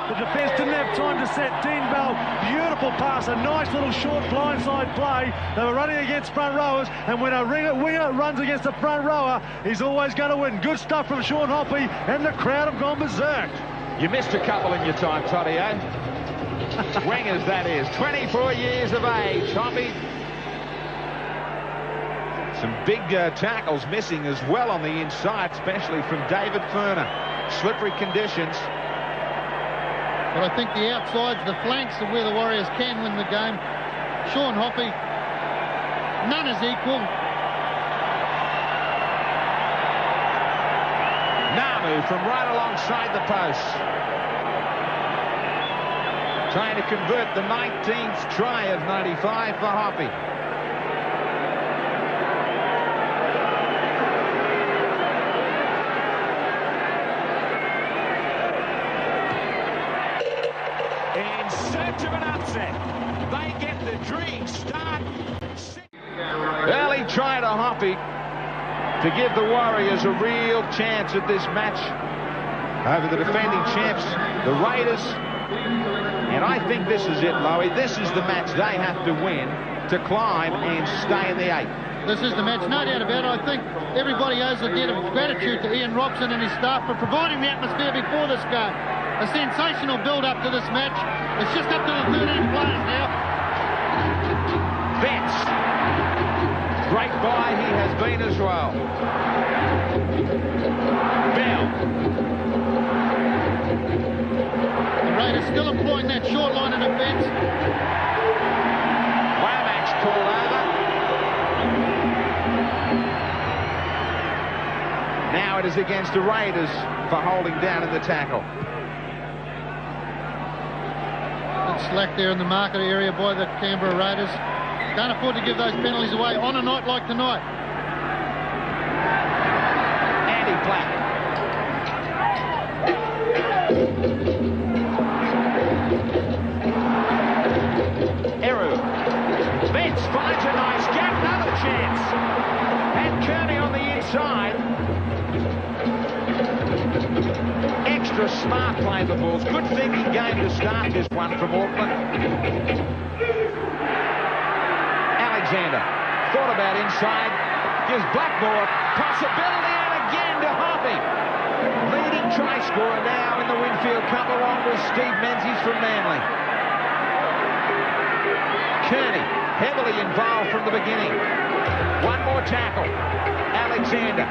The defence didn't have time to set. Dean Bell, beautiful pass, a nice little short blindside play. They were running against front rowers, and when a winger runs against a front rower, he's always going to win. Good stuff from Sean Hoppy, and the crowd have gone berserk. You missed a couple in your time, Toddy, eh? Wingers, that is. 24 years of age, Hoppy. Some big tackles missing as well on the inside, especially from David Furner. Slippery conditions. But I think the outsides, the flanks are where the Warriors can win the game. Sean Hoppy, none is equal. Namu from right alongside the post. Trying to convert the 19th try of 95 for Hoppy. In search of an upset, they get the dream start. Early try to Hoppy to give the Warriors a real chance at this match over the defending champs, the Raiders. And I think this is it, Lowy. This is the match they have to win to climb and stay in the 8. This is the match, no doubt about it. I think everybody owes a debt of gratitude to Ian Robson and his staff for providing the atmosphere before this game. A sensational build-up to this match. It's just up to the 13 players now. Betts. Great buy he has been as well. Bell. The Raiders still employing that short line of defence. Womack's called over. Now it is against the Raiders for holding down in the tackle. Slack there in the market area by the Canberra Raiders. Can't afford to give those penalties away on a night like tonight. Andy Platt. Eru. Betts finds a nice gap, another chance. And Kearney on the inside. Extra smart play the balls. Good thinking game to start this one from Auckland. Alexander thought about inside. Gives Blackmore possibility, and again to Hoppy. Leading try scorer now in the Winfield Cup along with Steve Menzies from Manly. Kearney heavily involved from the beginning. One more tackle. Alexander.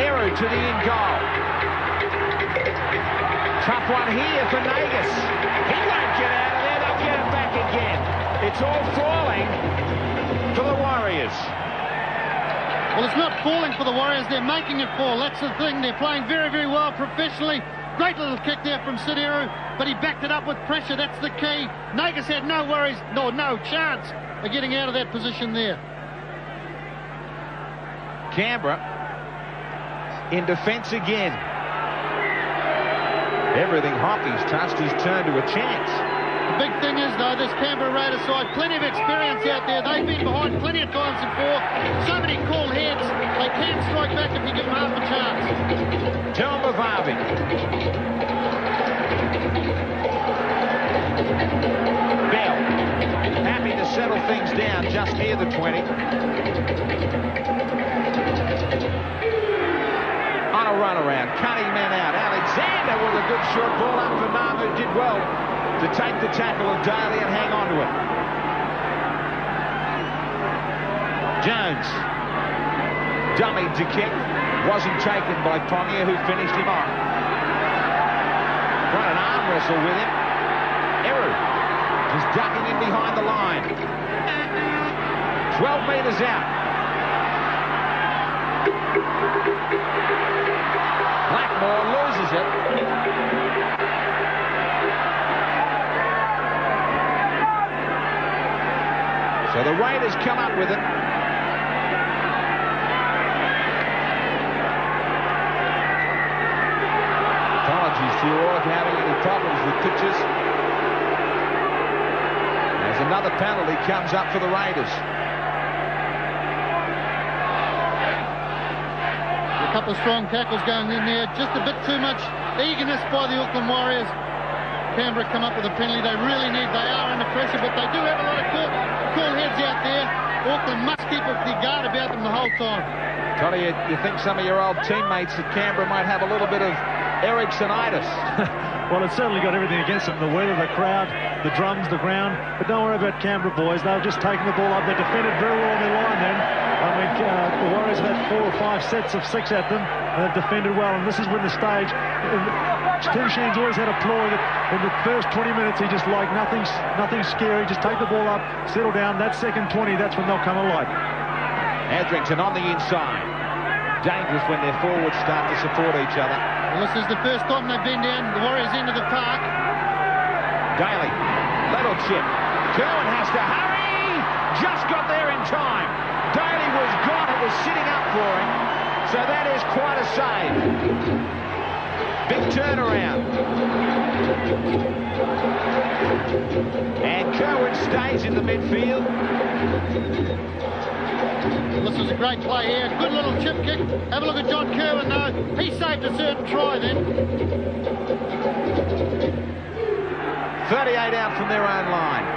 Eru to the in goal. Tough one here for Nagus. He won't get out of there. They'll get it back again. It's all falling for the Warriors. Well, it's not falling for the Warriors. They're making it fall. That's the thing. They're playing very, very well professionally. Great little kick there from Sidiru, but he backed it up with pressure. That's the key. Nagus had no worries, no chance of getting out of that position there. Canberra in defence again. Everything Hoppy's touched has turned to a chance. The big thing is, though, this Canberra Raiders side, plenty of experience out there. They've been behind plenty of times before. So many cool heads. They can strike back if you give them half a chance. Telmavavi. Bell. Happy to settle things down just near the 20. On a run around, cutting men out. Alexander with a good short ball up for Namu. Did well to take the tackle of Daly and hang on to it. Jones. Dummy to kick. Wasn't taken by Ponga, who finished him off. Got an arm wrestle with him. Eru just ducking in behind the line. 12 metres out. Blackmore loses it. So the Raiders come up with it. Apologies to you all if you're having any problems with pitches. As another penalty comes up for the Raiders. A couple of strong tackles going in there. Just a bit too much eagerness by the Auckland Warriors. Canberra come up with a penalty. They really need. They are under pressure, but they do have a lot of cool heads out there. Auckland must keep the guard about them the whole time. Tony, you think some of your old teammates at Canberra might have a little bit of Ericssonitis? Well, it's certainly got everything against them. The weather, the crowd, the drums, the ground. But don't worry about Canberra boys. They're just taking the ball up. They defended very well on their line then. I mean, the Warriors had 4 or 5 sets of 6 at them. And they've defended well. And this is when the stage... Tim Sheen's always had a ploy that in the first 20 minutes he just liked nothing scary. Just take the ball up, settle down. That second 20, that's when they'll come alive. Adrington on the inside. Dangerous when their forwards start to support each other. Well, this is the first time they've been down the Warriors' end of the park. Daly, little chip. Kerwin has to hurry. Just got there in time. Daly was gone. It was sitting up for him. So that is quite a save. Big turnaround. And Kerwin stays in the midfield. This was a great play here. Good little chip kick. Have a look at John Kerwin, though. He saved a certain try then. 38 out from their own line.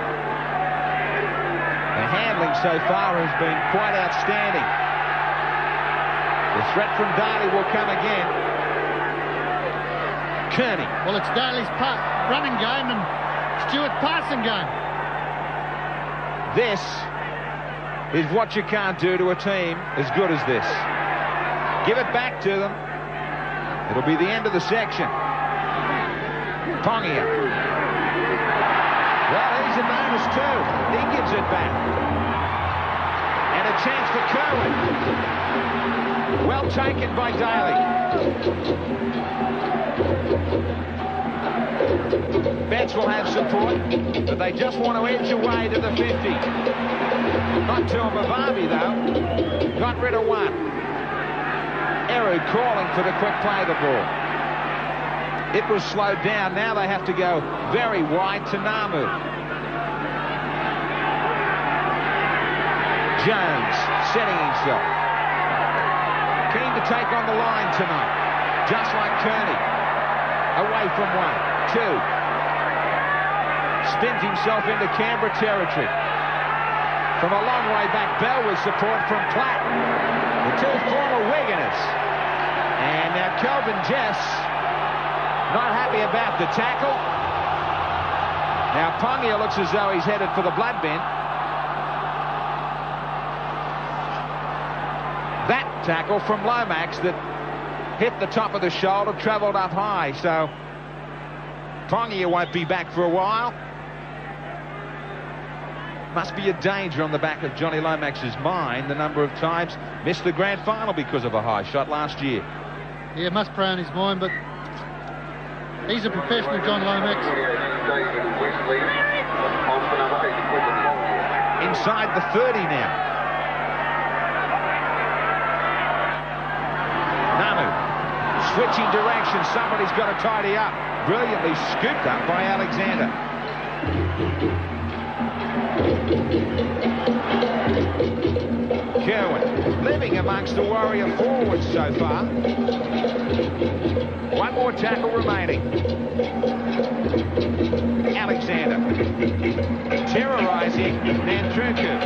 The handling so far has been quite outstanding. The threat from Daly will come again. Kearney. Well, it's Daly's running game and Stewart's passing game. This is what you can't do to a team as good as this. Give it back to them. It'll be the end of the section. Pongia. Well, he's a bonus too. He gives it back. And a chance for Kerwin. Well taken by Daly. Betts will have support, but they just want to edge away to the 50. Not to Mavavi, though. Got rid of one. Eru calling for the quick play the ball. It was slowed down. Now they have to go very wide to Namu. Jones setting himself. Keen to take on the line tonight. Just like Kearney. Away from 1, 2. Spins himself into Canberra territory. From a long way back, Bell with support from Platt. The 2 former Wiganers. And now Kelvin Jess not happy about the tackle. Now Pongia looks as though he's headed for the blood bin. That tackle from Lomax that hit the top of the shoulder, travelled up high. So Pongia won't be back for a while. Must be a danger on the back of Johnny Lomax's mind, the number of times missed the grand final because of a high shot last year. Yeah, it must prey on his mind, but he's a professional, John Lomax. Inside the 30 now. Namu switching direction. Somebody's got to tidy up. Brilliantly scooped up by Alexander. Kerwin living amongst the Warrior forwards so far. One more tackle remaining. Alexander terrorising Nandruku.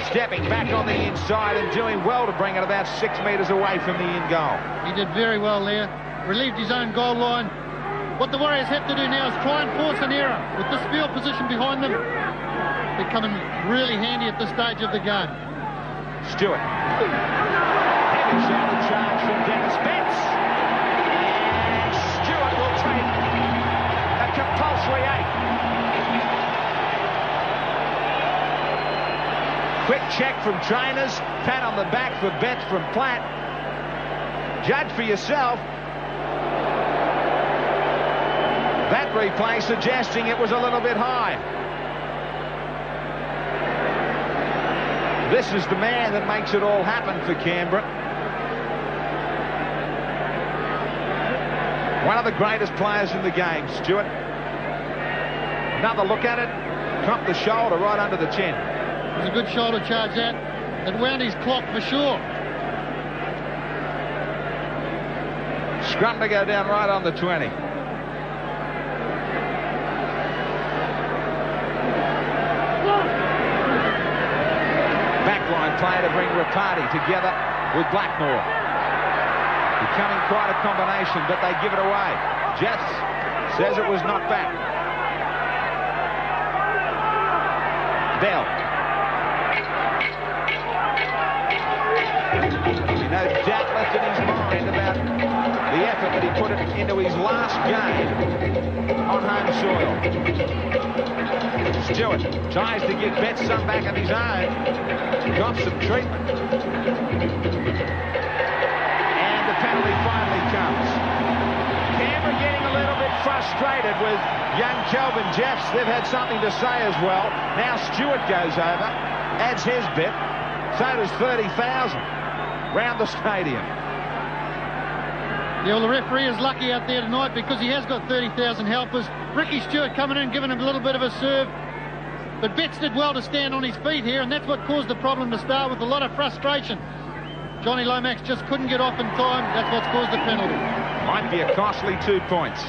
Stepping back on the inside and doing well to bring it about 6 metres away from the in goal. He did very well there. Relieved his own goal line. What the Warriors have to do now is try and force an error. With this field position behind them, they're coming really handy at this stage of the game. Stewart. Heavy shoulder charge from Dennis Betts. And Stewart will take a compulsory 8. Quick check from trainers. Pat on the back for Betts from Platt. Judge for yourself. That replay suggesting it was a little bit high. This is the man that makes it all happen for Canberra. One of the greatest players in the game, Stewart. Another look at it. Trumped the shoulder right under the chin. It was a good shoulder charge that. It wound his clock for sure. Scrum to go down right on the 20. backline play to bring Rapati together with Blackmore. Becoming quite a combination, but they give it away. Jeffs says it was not back. Bell. No doubt left in his mind about the effort that he put into his last game on home soil. Stewart tries to give Betts some back of his own. Got some treatment. And the penalty finally comes. Canberra getting a little bit frustrated with young Kelvin Jeffs. They've had something to say as well. Now Stewart goes over, adds his bit. So does 30,000 round the stadium. Yeah, well, the referee is lucky out there tonight because he has got 30,000 helpers. Ricky Stewart coming in, giving him a little bit of a serve. But Betts did well to stand on his feet here, and that's what caused the problem to start with, a lot of frustration. Johnny Lomax just couldn't get off in time. That's what's caused the penalty. Might be a costly 2 points.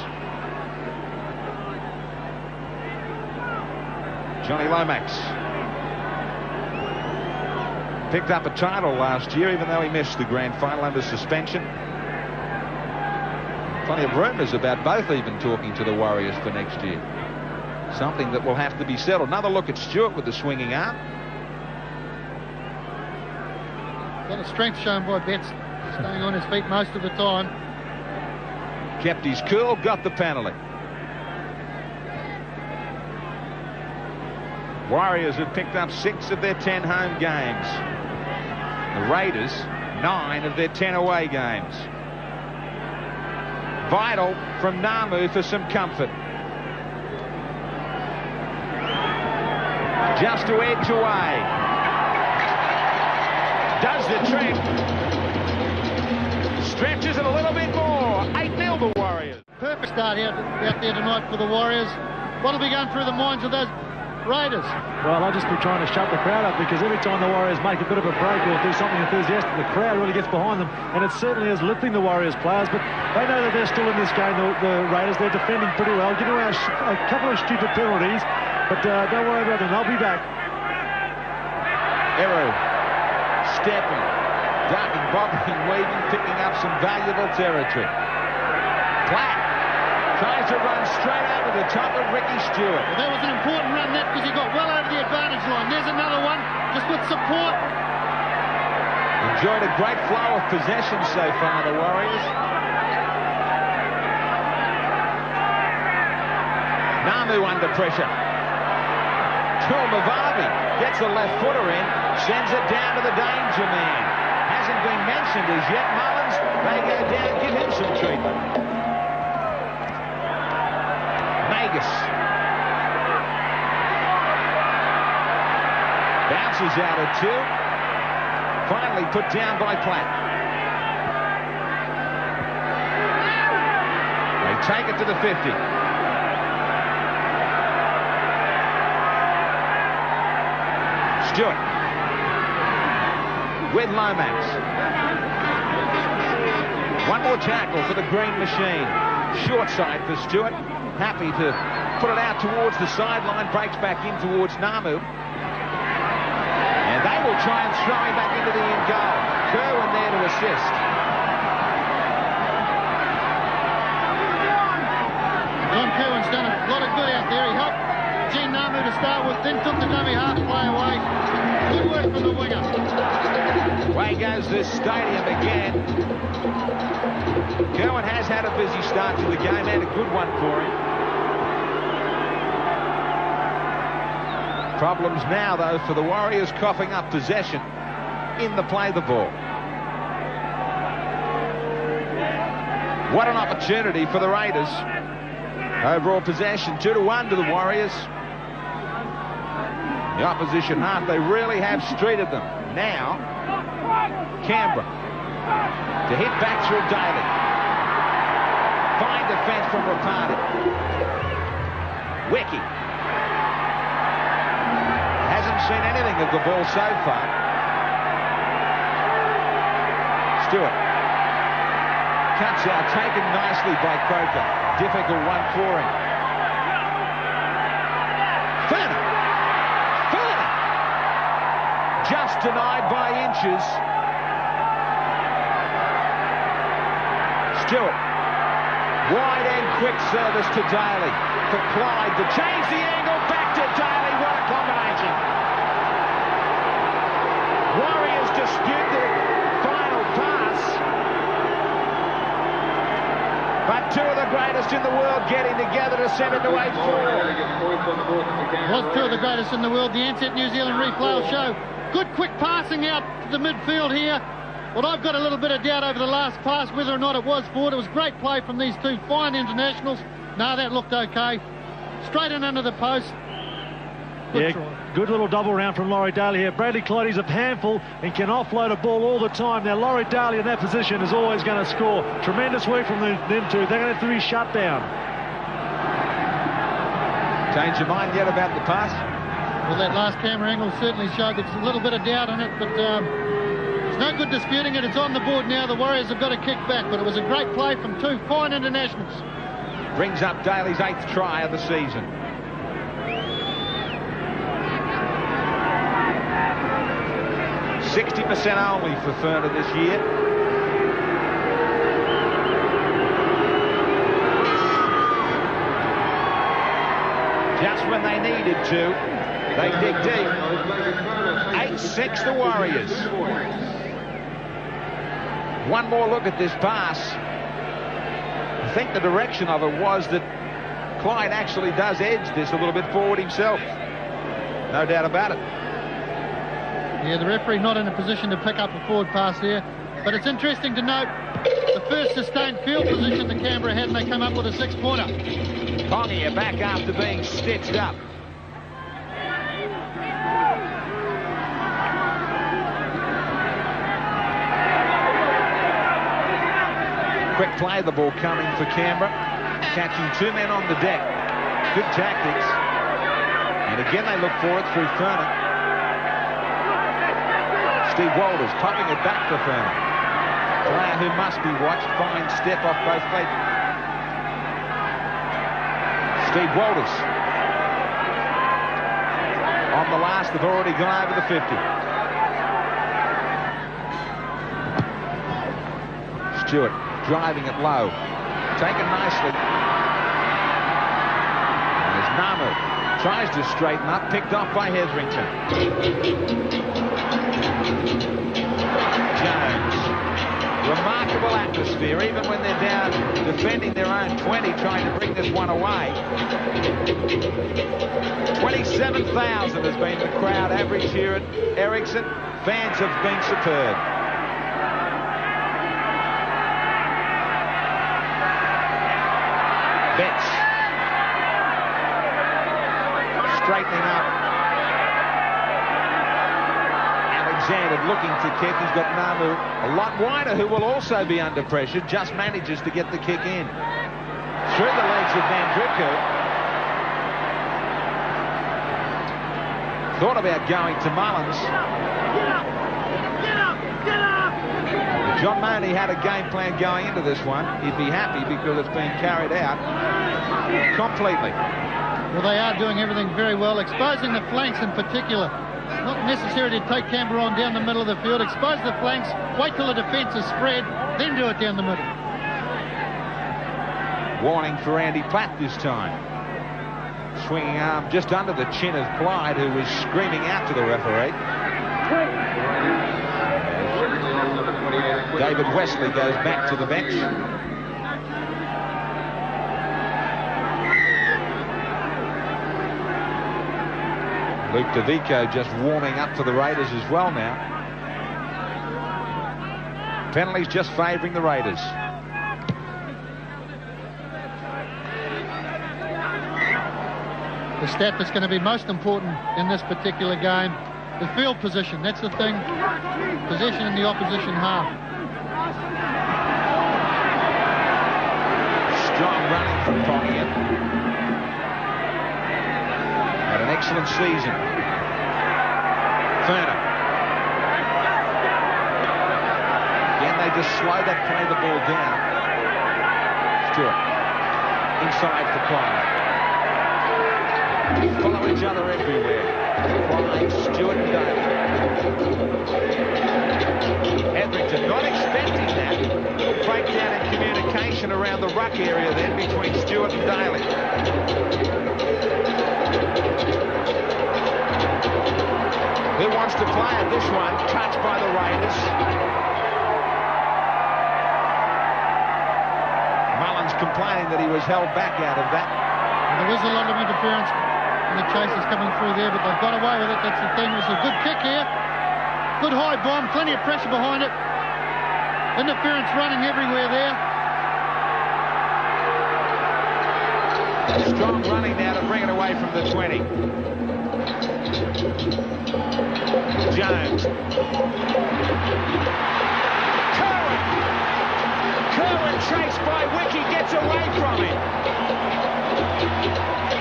Johnny Lomax picked up a title last year, even though he missed the grand final under suspension. Plenty of rumours about both even talking to the Warriors for next year. Something that will have to be settled. Another look at Stewart with the swinging arm. A lot of strength shown by Betts, staying on his feet most of the time. Kept his cool, got the penalty. Warriors have picked up 6 of their 10 home games. The Raiders, 9 of their 10 away games. Vital from Namu for some comfort. Just to edge away. Does the trick. Stretches it a little bit more. 8-0 the Warriors. Perfect start out there tonight for the Warriors. What'll be going through the minds of those Raiders? Well, I'll just be trying to shut the crowd up, because every time the Warriors make a bit of a break or do something enthusiastic, the crowd really gets behind them, and it certainly is lifting the Warriors players. But they know that they're still in this game, the Raiders. They're defending pretty well, giving away a couple of stupid penalties, but don't worry about them. They'll be back. Eru stepping, ducking, bobbing, weaving, picking up some valuable territory. Platt tries to run straight over the top of Ricky Stewart. Well, that was an important run, that, because he got well over the advantage line. There's another one, just with support. Enjoyed a great flow of possession so far, the Warriors. Namu under pressure. Mavavi gets the left footer in, sends it down to the danger man. Hasn't been mentioned as yet. Mullins, they go down, give him some treatment. Magus bounces out at 2. Finally put down by Platt. They take it to the 50. Stewart with Lomax. One more tackle for the Green Machine. Short side for Stewart. Happy to put it out towards the sideline. Breaks back in towards Namu. And they will try and throw him back into the end goal. Kerwin there to assist. John Kerwin's done a lot of good out there. He helped Gene Namu to start with, then took the dummy half play away. Good work from the winger. Away goes this stadium again. Kerwin has had a busy start to the game, and a good one for him. Problems now, though, for the Warriors, coughing up possession in the play the ball. What an opportunity for the Raiders. Overall possession 2-1 to the Warriors. The opposition half, they really have streeted them. Now, Canberra to hit back through Daly. Fine defence from Rapati. Wiki hasn't seen anything of the ball so far. Stewart cuts out, taken nicely by Croker. Difficult one for him. Furner just denied by inches. Stewart. Wide end quick service to Daly. For Clyde to change the angle. Back to Daly. What a combination. Warriors dispute the final pass. But two of the greatest in the world getting together to send it to 8-4. Was two of the greatest in the world. The Ansett New Zealand replay will show good quick passing out to the midfield here. Well, I've got a little bit of doubt over the last pass, whether or not it was forward. It was great play from these two fine internationals. No, that looked okay. Straight in under the post. Good try. Good little double round from Laurie Daly here. Bradley Clyde is a handful and can offload a ball all the time. Now, Laurie Daly in that position is always going to score. Tremendous work from them two. They're going to have to be shut down. Change your mind yet about the pass? Well, that last camera angle certainly showed there's a little bit of doubt in it, but there's no good disputing it. It's on the board now. The Warriors have got to kick back, but it was a great play from two fine internationals. Brings up Daly's 8th try of the season. %60 only for Ferner this year. Just when they needed to, they dig deep. 8-6 the Warriors. One more look at this pass. I think the direction of it was that Clyde actually does edge this a little bit forward himself. No doubt about it. Yeah, the referee not in a position to pick up a forward pass here. But it's interesting to note the first sustained field position that Canberra had, and they come up with a 6-pointer. Congier back after being stitched up. Quick play, the ball coming for Canberra. Catching two men on the deck. Good tactics. And again they look for it through Ferner. Steve Walters popping it back for Ferner. Player who must be watched. Fine step off both feet. Steve Walters. On the last, they've already gone over the 50. Stewart driving it low. Taken nicely. And there's Namu. Tries to straighten up. Picked off by Hetherington. Jones. Remarkable atmosphere, even when they're down defending their own 20, trying to bring this one away. 27,000 has been the crowd average here at Ericsson. Fans have been superb. Betts. Straightening up. Alexander looking to kick. He's got Namu a lot wider, who will also be under pressure. Just manages to get the kick in. Through the legs of Mandriku. Thought about going to Mullins. John Mooney had a game plan going into this one. He'd be happy because it's been carried out completely. Well, they are doing everything very well, exposing the flanks in particular. Not necessary to take Canberra on down the middle of the field. Expose the flanks, wait till the defence is spread, then do it down the middle. Warning for Andy Platt this time. Swinging arm just under the chin of Clyde, who was screaming out to the referee. David Wesley goes back to the bench. Luke DeVico just warming up for the Raiders as well now. Penalties just favouring the Raiders. The stat that's going to be most important in this particular game, the field position. That's the thing. Possession in the opposition half. Strong running from Congier. Had an excellent season. Ferner. Again, they just slow that play the ball down. Stewart. Inside for Clyde. Follow each other everywhere. Clyde, Stewart and Daly. dislocation around the ruck area then between Stewart and Daly. Who wants to play it? This one, touched by the Raiders. Mullins complaining that he was held back out of that. There was a lot of interference in the chasers coming through there, but they've got away with it. That's the thing. It was a good kick here. Good high bomb, plenty of pressure behind it. Interference running everywhere there. Strong running now to bring it away from the 20. Jones. Kerwin chased by Wiki, gets away from him.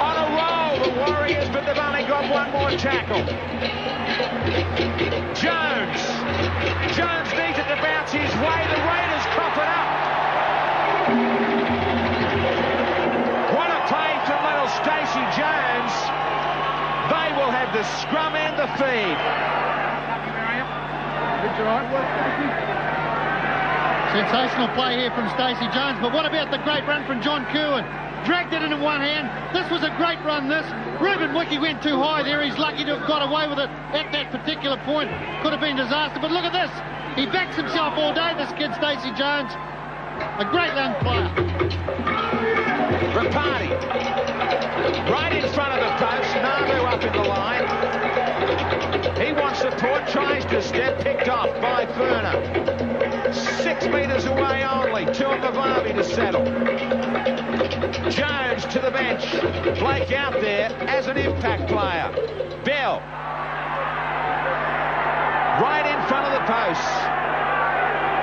On a roll, the Warriors, but they've only got one more tackle. Jones needs it to bounce his way. The Raiders cop it up. What a play from little Stacey Jones. They will have the scrum and the feed. Sensational play here from Stacey Jones, but what about the great run from John Kerwin? Dragged it in one hand. This was a great run, this. Ruben Wiki went too high there. He's lucky to have got away with it at that particular point. Could have been disaster, but look at this. He backs himself all day, this kid, Stacey Jones. A great young player. Rapati. Right in front of the post. Nabu up in the line. He wants support, tries to step, picked off by Furner. 6 metres away only. Tuamavavi to settle. Jones to the bench. Blake out there as an impact player. Bell. Right in front of the post.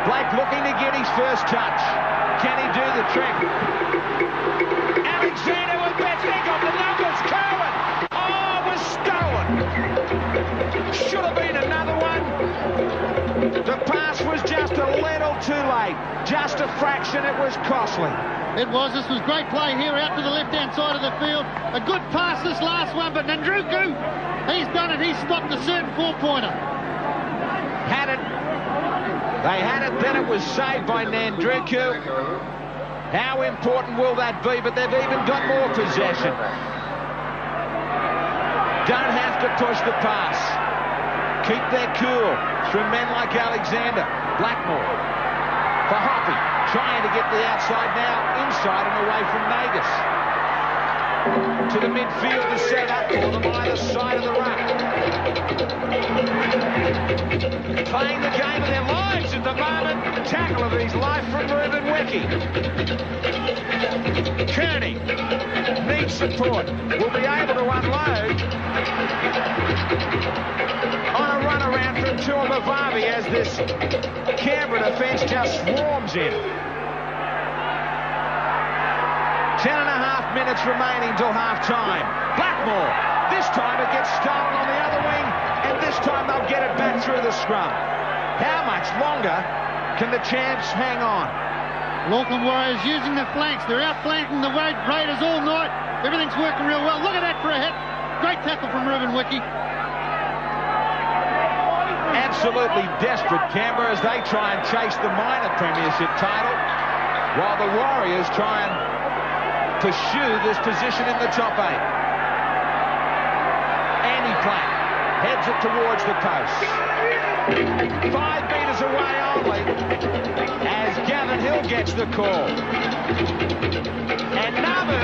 Blake looking to get his first touch. Can he do the trick? Alexander with Bethink on the numbers. Kerwin. Oh, was stolen. Should have been another one. The pass was just a little too late. Just a fraction. It was costly. It was. This was great play here out to the left-hand side of the field. A good pass this last one, but Nandruku, he's done it. He's stopped a certain four-pointer. Had it. They had it, then it was saved by Nandruku. How important will that be? But they've even got more possession. Don't have to push the pass. Keep their cool through men like Alexander. Blackmore for Hoppy, trying to get the outside now, inside and away from Nagus. To the midfield to set up for them either side of the ruck. Playing the game of their lives at the moment. Tackle of his life from Ruben Wiki. Kearney needs support. Will be able to unload on a run around from Tuamavavi as this Canberra defence just swarms in. 10.5 minutes remaining till half-time. Blackmore. This time it gets stolen on the other wing, and this time they'll get it back through the scrum. How much longer can the champs hang on? Auckland Warriors using the flanks. They're outflanking the Raiders all night. Everything's working real well. Look at that for a hit. Great tackle from Ruben Wiki. Absolutely desperate Canberra as they try and chase the minor premiership title, while the Warriors try and pursue this position in the top 8. Andy Platt heads it towards the post. 5 metres away only as Gavin Hill gets the call. And Nabu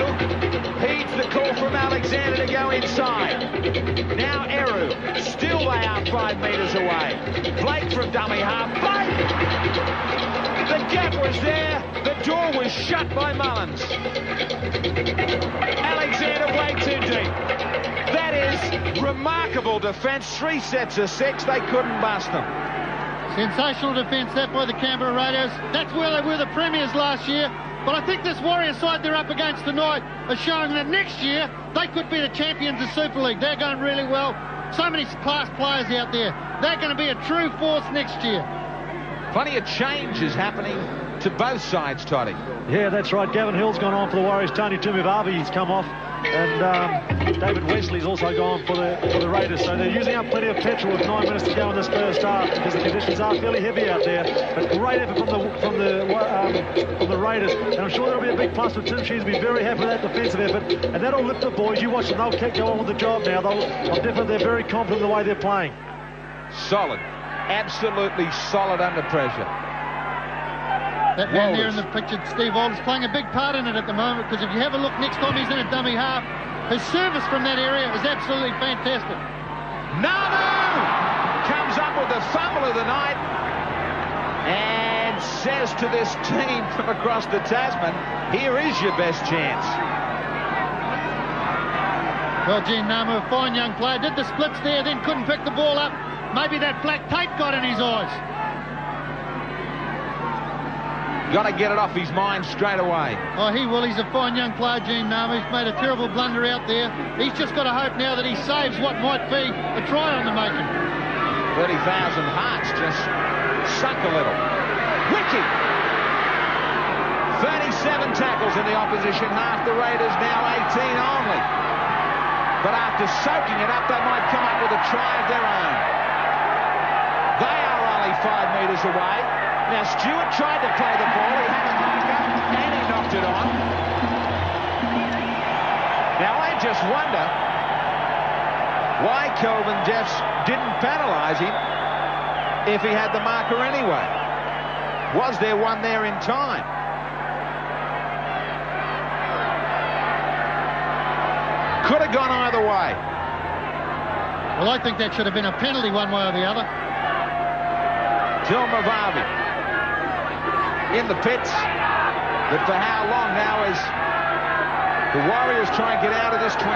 heeds the call from Alexander to go inside. Now Eru. Still they are 5 metres away. Blake from dummy half. Blake! The gap was there. The door was shut by Mullins. Alexander way too deep. That is remarkable defence. 3 sets of 6. They couldn't bust them. Sensational defence that by the Canberra Raiders. That's where they were the premiers last year. But I think this Warriors side they're up against tonight are showing that next year they could be the champions of Super League. They're going really well. So many class players out there. They're going to be a true force next year. Plenty of changes happening to both sides, Toddy. Yeah, that's right. Gavin Hill's gone on for the Warriors. Tony Tumivavi's come off. And David Wesley's also gone for the Raiders. So they're using up plenty of petrol with 9 minutes to go in this first half because the conditions are fairly heavy out there. But great effort from the Raiders. And I'm sure that'll be a big plus for Tim Sheens. Be very happy with that defensive effort. And that'll lift the boys. You watch them. They'll keep going with the job now. I'm definitely they're very confident in the way they're playing. Solid. Absolutely solid under pressure. That man there in the picture, Steve Walters, playing a big part in it at the moment, because if you have a look next time he's in a dummy half, his service from that area is absolutely fantastic. Namu comes up with the fumble of the night and says to this team from across the Tasman, here is your best chance. Well, Gene Namu, a fine young player, did the splits there, then couldn't pick the ball up. Maybe that black tape got in his eyes. Got to get it off his mind straight away. Oh, he will. He's a fine young player, Gene Namu. He's made a terrible blunder out there. He's just got to hope now that he saves what might be a try on the making. 30,000 hearts just sunk a little. Wiki! 37 tackles in the opposition half. The Raiders now 18 only. But after soaking it up, they might come up with a try of their own. They are only 5 metres away. Now, Stewart tried to play the ball. He had a marker, and he knocked it on. Now, I just wonder why Kelvin Jeffs didn't penalise him if he had the marker anyway. Was there one there in time? Could have gone either way. Well, I think that should have been a penalty one way or the other. Tilmavavi in the pits, but for how long now as the Warriors try and get out of this 20?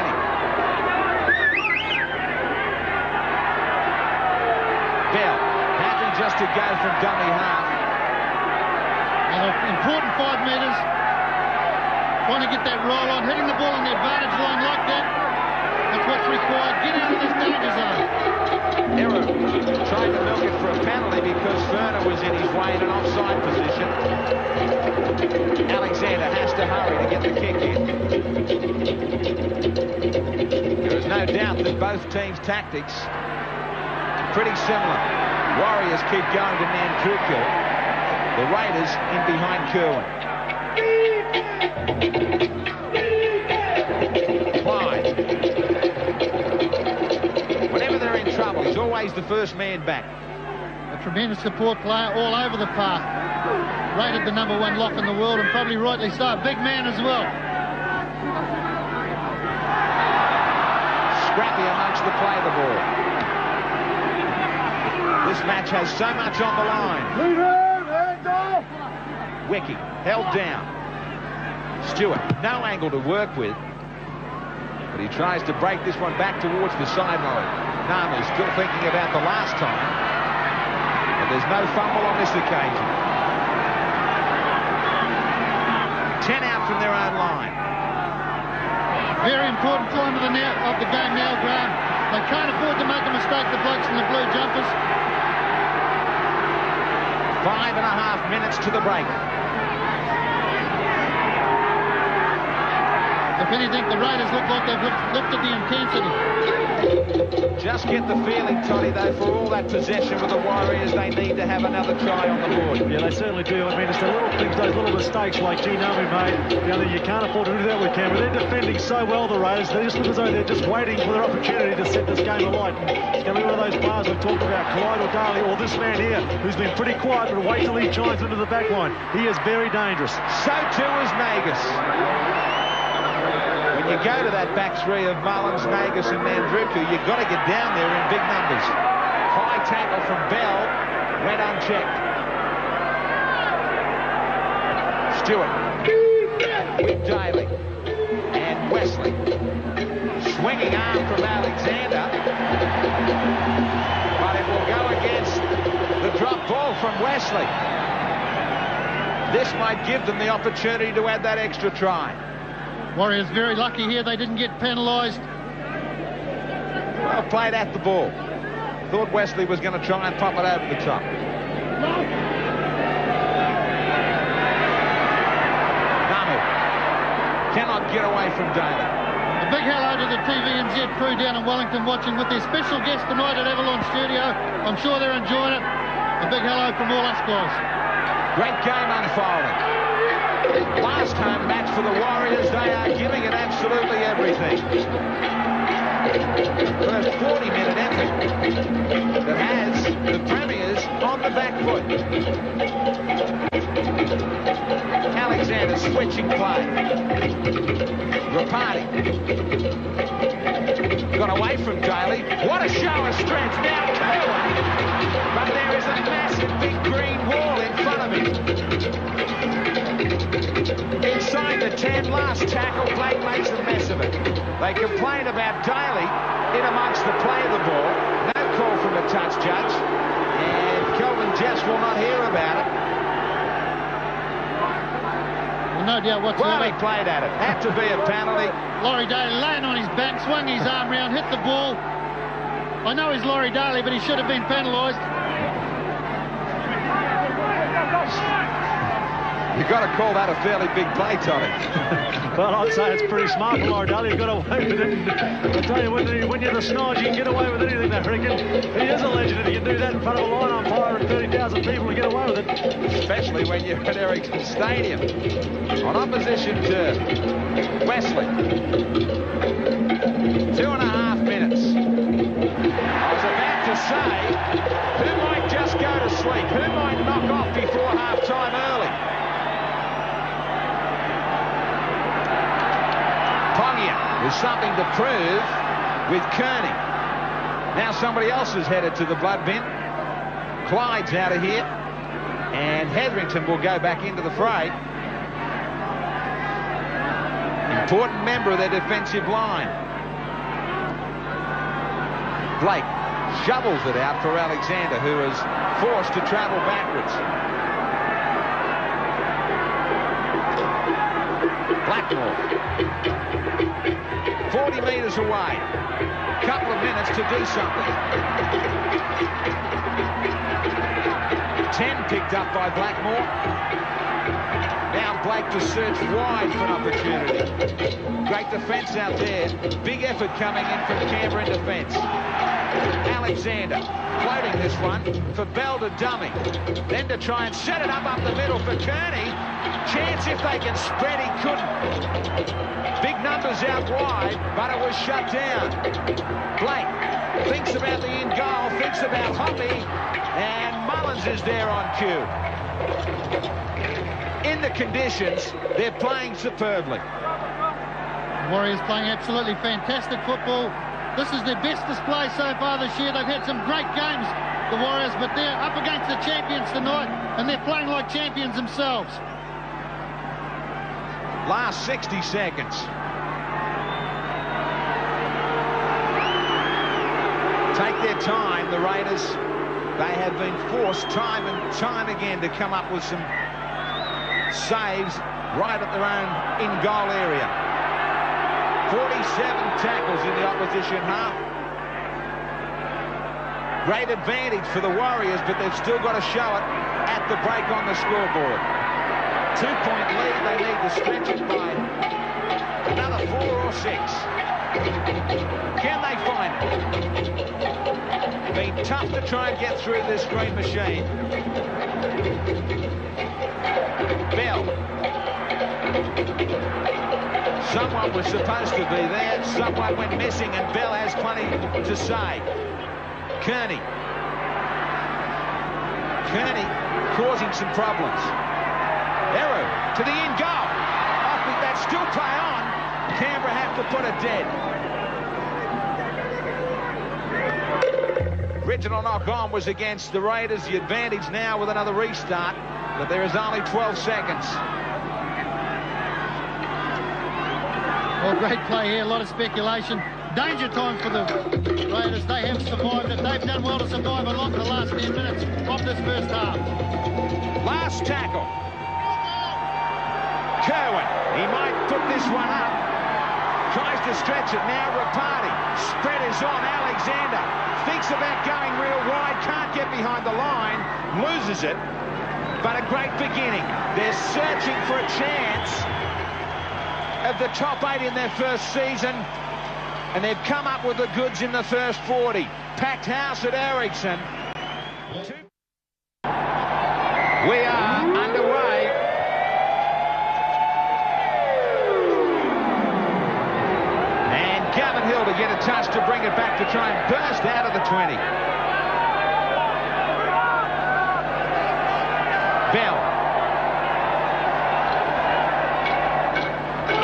Bell having just to go from dummy half. An important 5 metres. Trying to get that roll on, hitting the ball on the advantage line like that. That's what's required. Get out of this danger zone. Eru trying to milk it for a penalty because Ferner was in his way in an offside position. Alexander has to hurry to get the kick in. There is no doubt that both teams' tactics are pretty similar. Warriors keep going to Nankuku. The Raiders in behind Kerwin. Clyde. Whenever they're in trouble, he's always the first man back. A tremendous support player all over the park. Rated the #1 lock in the world, and probably rightly so. A big man as well. Scrappy amongst the play the ball. This match has so much on the line. Wiki held down. Stewart, no angle to work with, but he tries to break this one back towards the sideline. Namu still thinking about the last time, but there's no fumble on this occasion. 10 out from their own line. Very important time of the game now, Graham. They can't afford to make a mistake, the blokes in the blue jumpers. 5.5 minutes to the break. If anything, the Raiders look like they've lifted the intensity. Just get the feeling, Toddy, though, for all that possession with the Warriors, they need to have another try on the board. Yeah, they certainly do. I mean, it's the little things, those little mistakes like Gene Namu made. You can't afford to do that with Canberra. They're defending so well, the Raiders. They just look as though they're just waiting for their opportunity to set this game alight. And it's going to be one of those players we've talked about, Clyde or Daly, or this man here, who's been pretty quiet, but wait till he chimes into the back line. He is very dangerous. So too is Nagus. When you go to that back three of Mullins, Nagus and Nandruku, you've got to get down there in big numbers. High tackle from Bell, went unchecked. Stewart with Daly and Wesley. Swinging arm from Alexander, but it will go against the drop ball from Wesley. This might give them the opportunity to add that extra try. Warriors very lucky here. They didn't get penalised. Well played at the ball. Thought Wesley was going to try and pop it over the top. get away from Daly. A big hello to the TVNZ crew down in Wellington watching with their special guest tonight at Avalon Studio. I'm sure they're enjoying it. A big hello from all us guys. Great game unfolding. Last home match for the Warriors. They are giving it absolutely everything. First 40-minute effort that has the Premiers on the back foot. Alexander switching play. Rapati got away from Daly. What a show of strength. Now Kerwin. But there is a massive big green wall in front of him. Inside the 10, last tackle, Blake makes a mess of it. They complain about Daly in amongst the play of the ball. No call from the touch judge. And Kelvin Jess will not hear about it. Well, no doubt whatsoever. Well, he played at it. Had to be a penalty. Laurie Daly laying on his back, swung his arm round, hit the ball. I know he's Laurie Daly, but he should have been penalised. You've got to call that a fairly big play, Tommy. Well, I'd say it's pretty smart for Laurie Daly. He got away with it. I tell you, when you're the Snodge, you can get away with anything, I reckon. He is a legend, and he can do that in front of a line umpire and 30,000 people and get away with it. Especially when you're at Ericsson Stadium. On opposition to Wesley. 2.5 minutes. I was about to say, who might just go to sleep? Who might knock off before half-time early? Pongia with something to prove with Kearney. Now somebody else is headed to the blood bin. Clyde's out of here. And Hetherington will go back into the fray. Important member of their defensive line. Blake shovels it out for Alexander, who is forced to travel backwards. Blackmore. 40 metres away. Couple of minutes to do something. 10 picked up by Blackmore. Now Blake to search wide for an opportunity. Great defence out there. Big effort coming in from Canberra in defence. Alexander floating this one for Bell to dummy. Then to try and set it up the middle for Kearney. Chance if they can spread, he couldn't. Big numbers out wide, but it was shut down. Blake thinks about the in goal, thinks about Hoppy, and Mullins is there on cue. In the conditions, they're playing superbly. Warriors playing absolutely fantastic football. This is their best display so far this year. They've had some great games, the Warriors, but they're up against the champions tonight, and they're playing like champions themselves. Last 60 seconds. Take their time, the Raiders. They have been forced time and time again to come up with some saves right at their own in-goal area. 47 tackles in the opposition half. Great advantage for the Warriors, but they've still got to show it at the break on the scoreboard. 2-point lead, they need to stretch it by another 4 or 6. Can they find it? Been tough to try and get through this green machine. Bell. Someone was supposed to be there, someone went missing, and Bell has plenty to say. Kearney. Kearney causing some problems. Eru to the in goal. Off with that, still play on. Canberra have to put it dead. Original knock-on was against the Raiders. The advantage now with another restart, but there is only 12 seconds. Well, great play here, a lot of speculation. Danger time for the Raiders. They have survived it. They've done well to survive a lot in the last 10 minutes of this first half. Last tackle. Kerwin, he might put this one up. Tries to stretch it now. Rapati. Spread is on. Alexander thinks about going real wide. Can't get behind the line. Loses it. But a great beginning. They're searching for a chance. of the top 8 in their first season, and they've come up with the goods in the first 40. Packed house at Ericsson. We are underway. And Gavin Hill to get a touch to bring it back to try and burst out of the 20. Bell.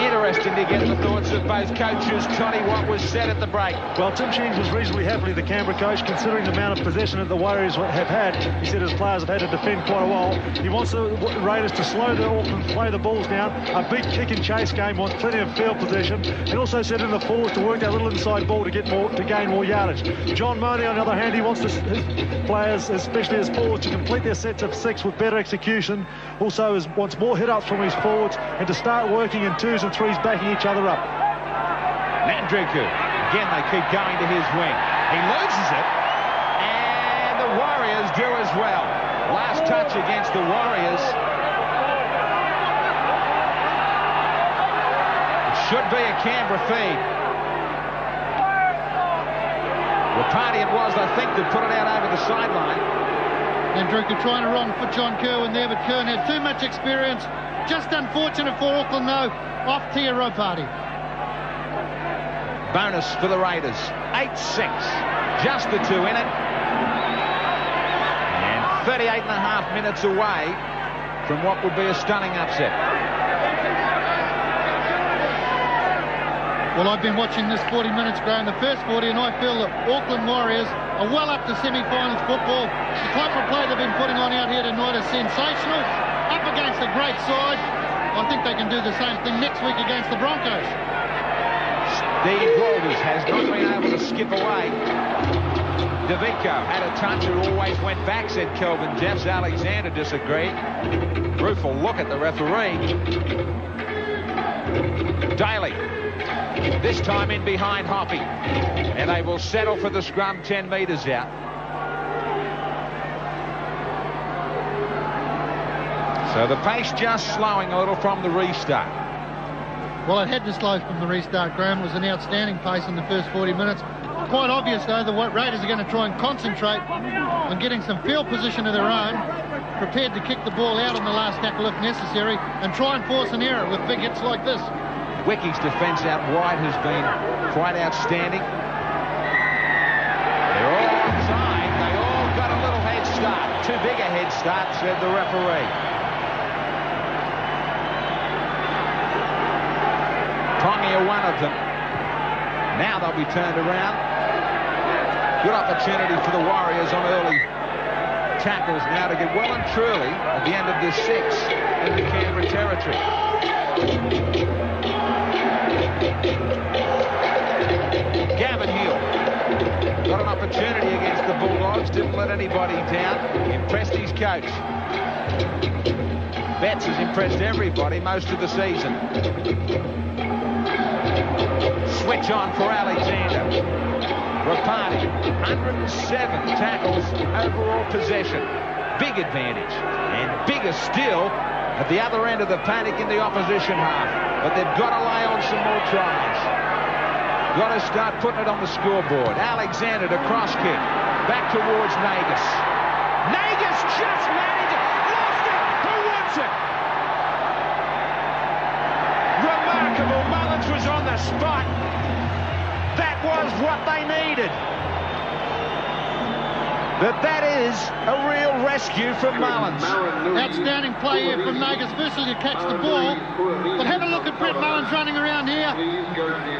Interesting to get the thoughts of both coaches. Toddy, what was said at the break? Well, Tim Sheens was reasonably happy, the Canberra coach, considering the amount of possession that the Warriors have had. He said his players have had to defend quite a while. He wants the Raiders to slow the Auckland, play the balls down. A big kick and chase game, wants plenty of field possession. He also said in the forwards to work that little inside ball to gain more yardage. John Mooney, on the other hand, he wants his players, especially his forwards, to complete their sets of 6 with better execution. Also wants more hit-ups from his forwards and to start working in 2s and 3s, backing each other up. Nandriku, again they keep going to his wing. He loses it, and the Warriors do as well. Last touch against the Warriors. It should be a Canberra feed. Rapati it was, I think, to put it out over the sideline. Nandriku trying to wrong foot John Kerwin there, but Kerwin had too much experience. Just unfortunate for Auckland, though. Off Tia Ropati. Bonus for the Raiders. 8-6. Just the 2 in it. And 38.5 minutes away from what would be a stunning upset. Well, I've been watching this 40 minutes, Graham, the first 40, and I feel that Auckland Warriors are well up to semi-finals football. The type of play they've been putting on out here tonight is sensational. Up against a great side. I think they can do the same thing next week against the Broncos. Steve Walters has not been able to skip away. DeVico had a touch, it always went back, said Kelvin Jeffs. Alexander disagreed. Rueful look at the referee. Daly, this time in behind Hoppy. And they will settle for the scrum 10 metres out. So the pace just slowing a little from the restart. Well, it had to slow from the restart, Graham. It was an outstanding pace in the first 40 minutes. Quite obvious, though, the Raiders are going to try and concentrate on getting some field position of their own, prepared to kick the ball out on the last tackle if necessary, and try and force an error with big hits like this. Wickie's defence out wide has been quite outstanding. They're all onside. They all got a little head start. Too big a head start, said the referee. Tongi are one of them. Now they'll be turned around. Good opportunity for the Warriors on early tackles now to get well and truly at the end of this 6 in the Canberra territory. Gavin Hill got an opportunity against the Bulldogs, didn't let anybody down, impressed his coach. Betts has impressed everybody most of the season. Switch on for Alexander. Rapati, 107 tackles, overall possession. Big advantage. And bigger still at the other end of the paddock in the opposition half. But they've got to lay on some more tries. Got to start putting it on the scoreboard. Alexander to cross kick. Back towards Nagus. Nagus just managed it. Lost it. Who wants it? Remarkable. Mullins was on the spot. That was what they needed. But that is a real rescue from Mullins. Outstanding play here from Nagus. Firstly to catch the ball. But have a look at Brett Mullins running around here.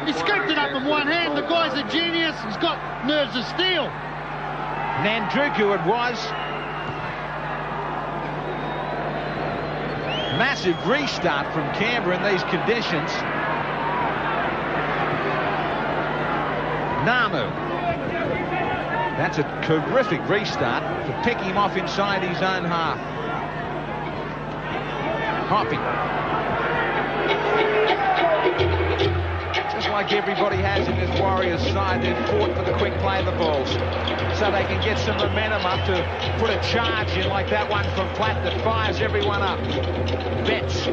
He scooped it up in one hand. The guy's a genius. He's got nerves of steel. Nandriku it was. Massive restart from Canberra in these conditions. Namu. That's a terrific restart for picking him off inside his own half. Hoppy. Just like everybody has in this Warriors side, they've fought for the quick play of the balls. So they can get some momentum up to put a charge in like that one from Platt that fires everyone up. Betts.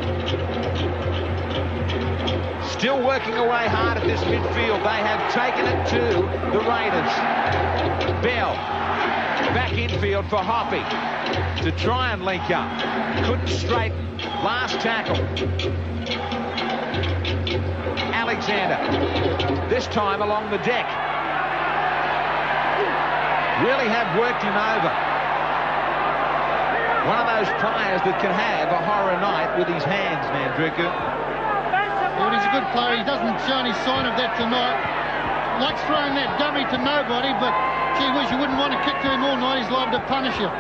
Still working away hard at this midfield. They have taken it to the Raiders. Bell back infield for Hoppy to try and link up. Couldn't straighten. Last tackle. Alexander. This time along the deck. Really have worked him over. One of those players that can have a horror night with his hands, Mandrika. Well, he's a good player. He doesn't show any sign of that tonight. Likes throwing that dummy to nobody, but gee whiz, you wouldn't want to kick to him all night. He's liable to punish you.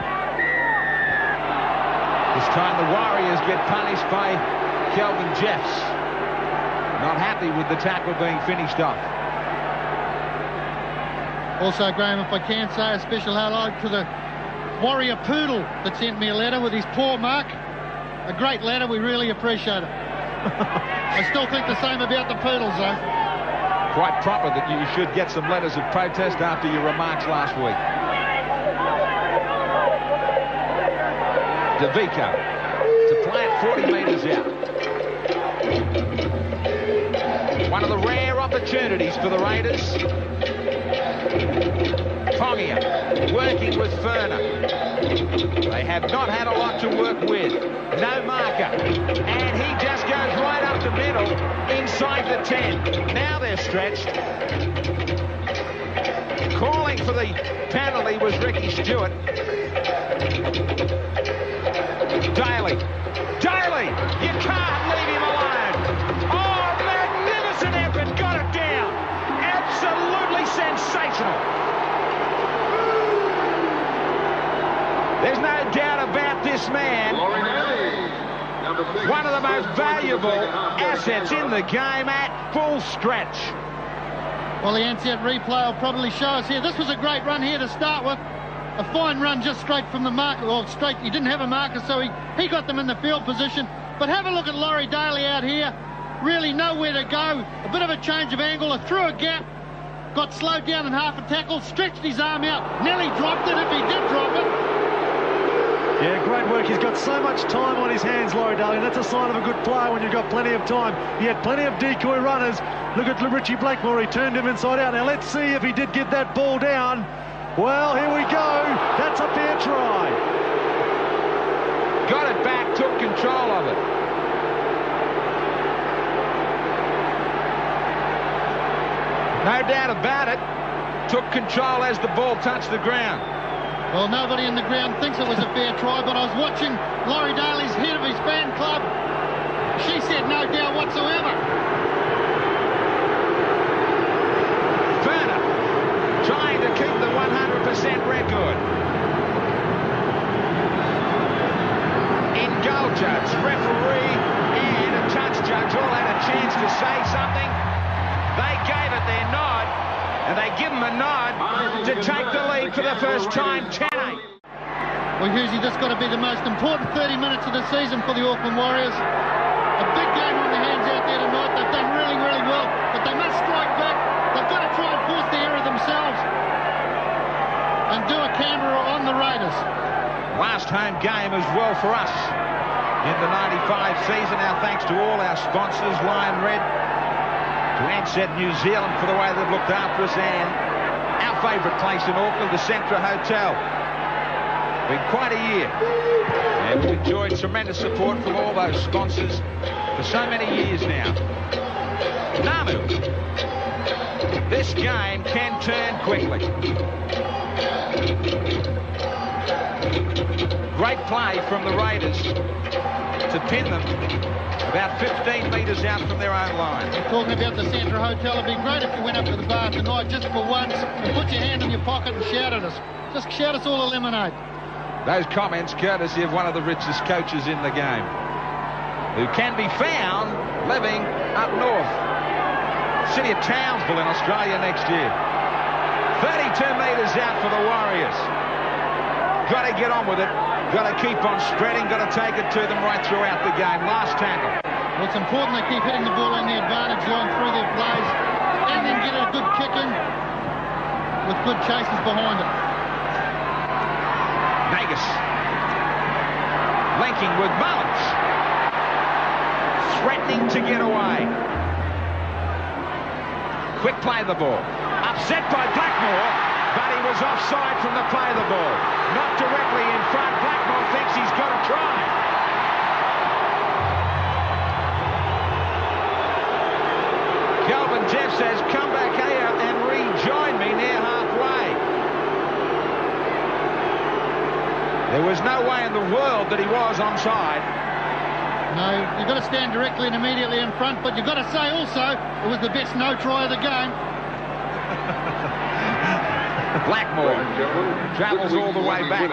This time the Warriors get punished by Kelvin Jeffs. Not happy with the tackle being finished off. Also, Graham, if I can say a special hello to the Warrior Poodle that sent me a letter with his paw mark. A great letter. We really appreciate it. I still think the same about the Poodles, though. Quite proper that you should get some letters of protest after your remarks last week. DeVico to play it 40 metres out. One of the rare opportunities for the Raiders. Pongia working with Ferner. They have not had a lot to work with. No marker. And he just goes right up the middle inside the 10. Now they're stretched. Calling for the penalty was Ricky Stewart. Daly. Daly! You can't leave him alone. Oh, magnificent effort. Got it down. Absolutely sensational. There's no doubt about this man. One of the most valuable assets in the game at full stretch. Well, the Ansett replay will probably show us here. This was a great run here to start with. A fine run just straight from the marker. Well, straight, he didn't have a marker, so he got them in the field position. But have a look at Laurie Daly out here. Really nowhere to go. A bit of a change of angle, through a gap. Got slowed down in half a tackle, stretched his arm out. Nearly dropped it if he did drop it. Yeah, great work. He's got so much time on his hands, Laurie Daly, and that's a sign of a good player when you've got plenty of time. He had plenty of decoy runners. Look at Richie Blakemore. He turned him inside out. Now let's see if he did get that ball down. Well, here we go. That's a fair try. Got it back, took control of it. No doubt about it. Took control as the ball touched the ground. Well, nobody in the ground thinks it was a fair try, but I was watching Laurie Daly's head of his fan club. She said no doubt whatsoever. Ferner trying to keep the 100% record. In goal judge, referee, and a touch judge all had a chance to say something. They gave it their nod, and they give them a nod to take the lead for the first time, 10-8. Well, Hughesy, this has got to be the most important 30 minutes of the season for the Auckland Warriors. A big game on their hands out there tonight. They've done really, really well, but they must strike back. They've got to try and force the error themselves and do a Canberra on the Raiders. Last home game as well for us in the 95 season. Our thanks to all our sponsors, Lion Red, to Ansett New Zealand for the way they've looked after us, and our favourite place in Auckland, the Centra Hotel. Been quite a year, and we've enjoyed tremendous support from all those sponsors for so many years now. Namu, this game can turn quickly. Great play from the Raiders to pin them about 15 metres out from their own line. You're talking about the Centra Hotel. It'd be great if you went up to the bar tonight just for once and put your hand in your pocket and shout at us. Just shout us all a lemonade. Those comments courtesy of one of the richest coaches in the game, who can be found living up north. City of Townsville in Australia next year. 32 metres out for the Warriors. Got to get on with it. Got to keep on spreading. Got to take it to them right throughout the game. Last tackle. Well, it's important they keep hitting the ball in the advantage zone through their plays and then get a good kick in with good chases behind it. Nagus linking with Mullins, threatening to get away. Quick play of the ball. Upset by Blackmore, but he was offside from the play of the ball. Not directly in front. Blackmore thinks he's got a try. Kelvin Jeff says, come back here and rejoin me near halfway. There was no way in the world that he was onside. No, you've got to stand directly and immediately in front, but you've got to say also it was the best no try of the game. Blackmore travels all the way back.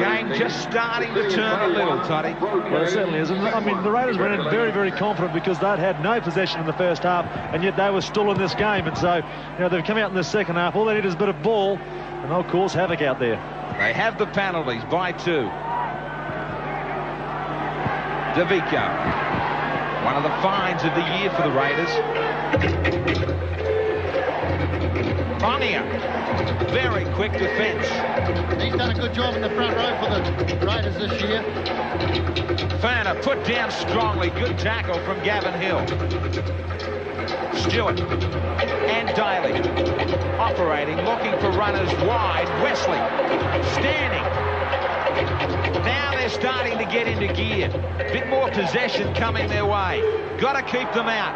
Game just starting to turn a little, Toddy. Well, it certainly is. I mean, the Raiders went in very, very confident because they'd had no possession in the first half, and yet they were still in this game. And so, you know, they've come out in the second half. All they need is a bit of ball, and they'll cause havoc out there. They have the penalties by 2. DeVico, one of the finds of the year for the Raiders. Pongia, very quick defence. He's done a good job in the front row for the Raiders this year. Ferner put down strongly. Good tackle from Gavin Hill. Stewart and Daly operating, looking for runners wide. Wesley standing. Now they're starting to get into gear. Bit more possession coming their way. Got to keep them out.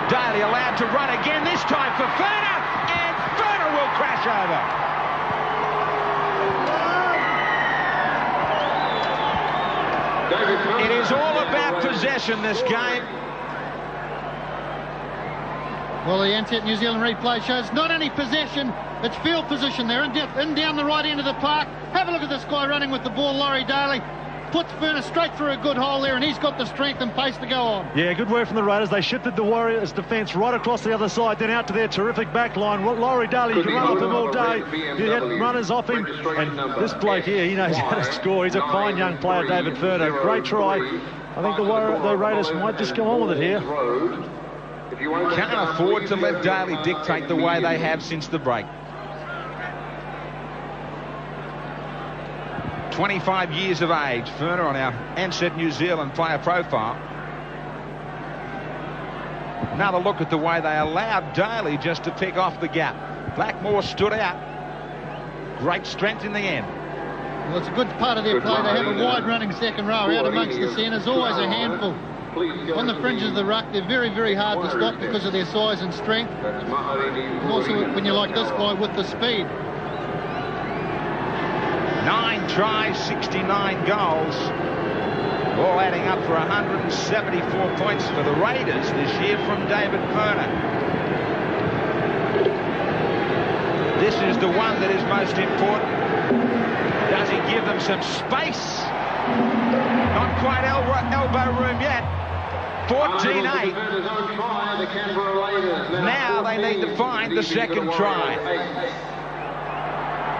Daly allowed to run again, this time for Ferner, and Ferner will crash over. It is all about possession, this game. Well, the Ansett New Zealand replay shows not only possession, it's field position. They're in down the right end of the park. Have a look at this guy running with the ball, Laurie Daly. Puts Ferner straight through a good hole there, and he's got the strength and pace to go on. Yeah, good work from the Raiders. They shifted the Warriors' defence right across the other side, then out to their terrific back line. Laurie Daly, you can run off him all day. You get runners off him. And this bloke here, he knows how to score. He's a fine young player, David Ferner. Great try. I think the Raiders might just go on with it here. Can't afford to let Daly dictate the way they have since the break. 25 years of age, Ferner on our Ansett New Zealand player profile. Another look at the way they allowed Daly just to pick off the gap. Blackmore stood out. Great strength in the end. Well, it's a good part of their play. They have a wide running second row out amongst the centres, always a handful. On the fringes of the ruck, they're very, very hard to stop because of their size and strength. And also when you're like this guy with the speed. 9 tries, 69 goals, all adding up for 174 points for the Raiders this year from David Ferner. This is the one that is most important. Does he give them some space? Not quite elbow room yet. 14-8. Now they need to find the second try.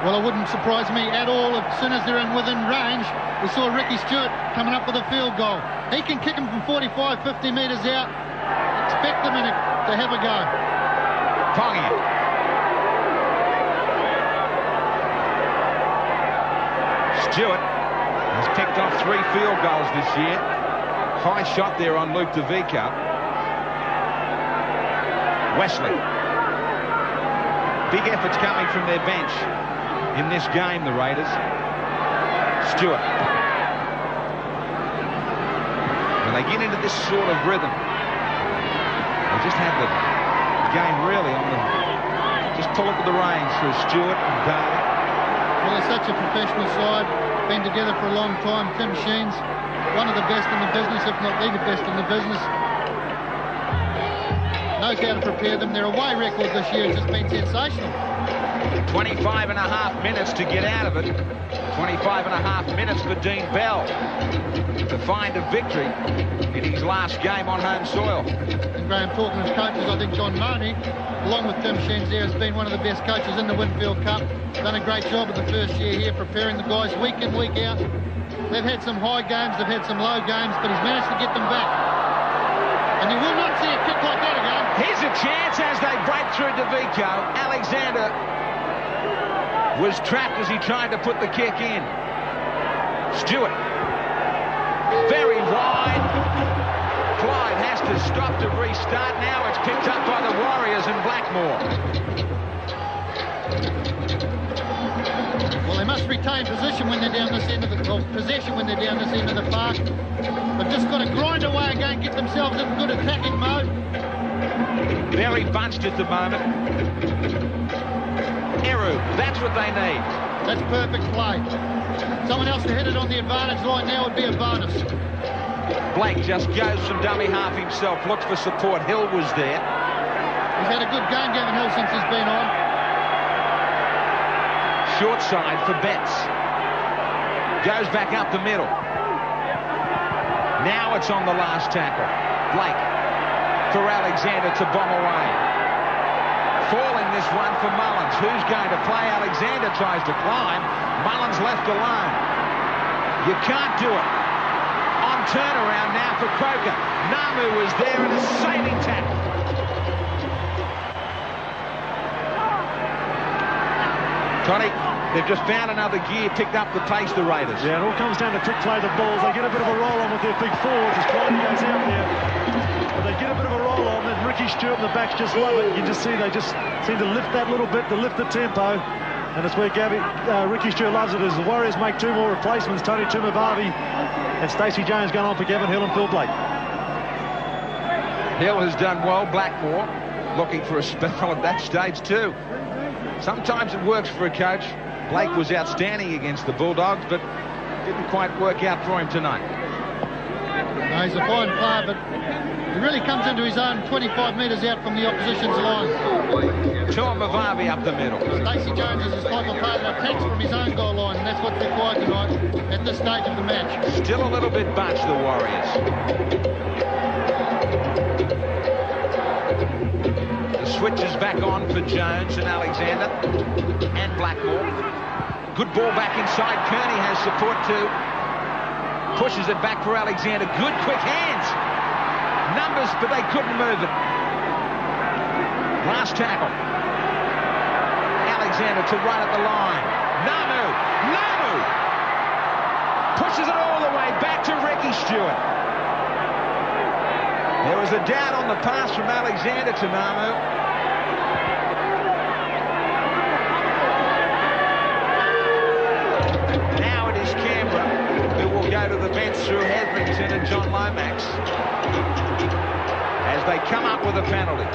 Well, it wouldn't surprise me at all as soon as they're within range. We saw Ricky Stewart coming up with a field goal. He can kick them from 45, 50 metres out. Expect them to have a go. Pongia. Stewart has picked off 3 field goals this year. High shot there on Luke DeVico. Wesley. Big efforts coming from their bench in this game, the Raiders. Stewart. When they get into this sort of rhythm, they just have the game really on them. Just pull up with the reins for Stewart and Daly. Well, they're such a professional side, been together for a long time. Tim Sheens, one of the best in the business, if not the best in the business. Knows how to prepare them. Their away record this year has just been sensational. 25.5 minutes to get out of it. 25.5 minutes for Dean Bell to find a victory in his last game on home soil. And Graham, talking of coaches, I think John Money, along with Tim Sheens there, has been one of the best coaches in the Winfield Cup. Done a great job in the first year here, preparing the guys week in, week out. They've had some high games, they've had some low games, but he's managed to get them back. And you will not see a kick like that again. Here's a chance as they break through DeVico. Alexander was trapped as he tried to put the kick in. Stewart. Very wide. Clyde has to Raiders stop to restart. Now it's picked up by the Warriors and Blackmore. Well, they must retain position when they're down this end of the possession when they're down this end of the park. They've just got to grind away again, get themselves in good attacking mode. Very bunched at the moment. Eru, that's what they need. That's perfect play. Someone else to hit it on the advantage line now would be a bonus. Blake just goes from dummy half himself, looks for support. Hill was there. He's had a good game, Gavin Hill, since he's been on. Short side for Betts. Goes back up the middle. Now it's on the last tackle. Blake for Alexander to bomb away. Falling this one for Mullins. Who's going to play? Alexander tries to climb. Mullins left alone. You can't do it. On turnaround now for Croker. Namu was there in a saving tackle. Tony, they've just found another gear, picked up the pace, the Raiders. Yeah, it all comes down to quick play the balls. They get a bit of a roll on with their big forwards as Clyde goes out there. But they get a bit of a roll on, and Ricky Stewart and the backs just love it. You just see they just seem to lift that little bit, to lift the tempo. And it's where Ricky Stewart loves it, as the Warriors make two more replacements. Tony Tumavavi and Stacey Jones going on for Gavin Hill and Phil Blake. Hill has done well. Blackmore looking for a spell at that stage too. Sometimes it works for a coach. Blake was outstanding against the Bulldogs, but didn't quite work out for him tonight. No, he's a fine player, but he really comes into his own 25 metres out from the opposition's line. Tumavavi up the middle. Stacey Jones is his type of player that attacks from his own goal line, and that's what's required tonight at this stage of the match. Still a little bit bunched, the Warriors. The switch is back on for Jones and Alexander and Blackmore. Good ball back inside. Kearney has support too. Pushes it back for Alexander. Good quick hands. Numbers, but they couldn't move it. Last tackle. Alexander to run at the line. Namu pushes it all the way back to Ricky Stewart. There was a doubt on the pass from Alexander to Namu. Now it is Canberra who will go to the bench through Hetherington and John Lomax as they come up with a penalty.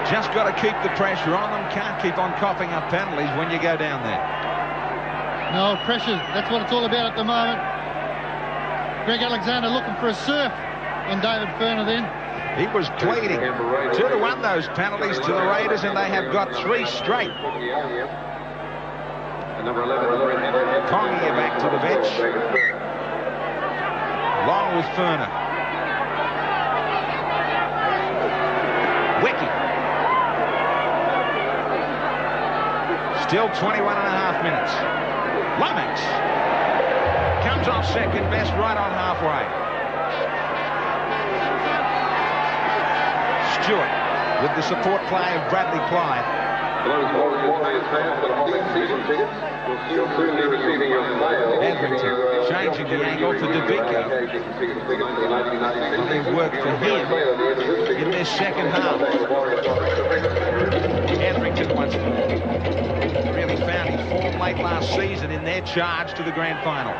Just got to keep the pressure on them. Can't keep on coughing up penalties when you go down there. No, pressure. That's what it's all about at the moment. Greg Alexander looking for a surf on David Ferner then. He was pleading. 2-1 those penalties to the Raiders, and they have got 3 straight. Congia back to the bench. Long with Ferner. Wiki. Still 21.5 minutes. Lomax comes off second best right on halfway. Stewart with the support play of Bradley Clyde. Hetherington changing the angle for DeVinco. They've worked for him in this second half. Hetherington once more. Really found his form late last season in their charge to the grand final.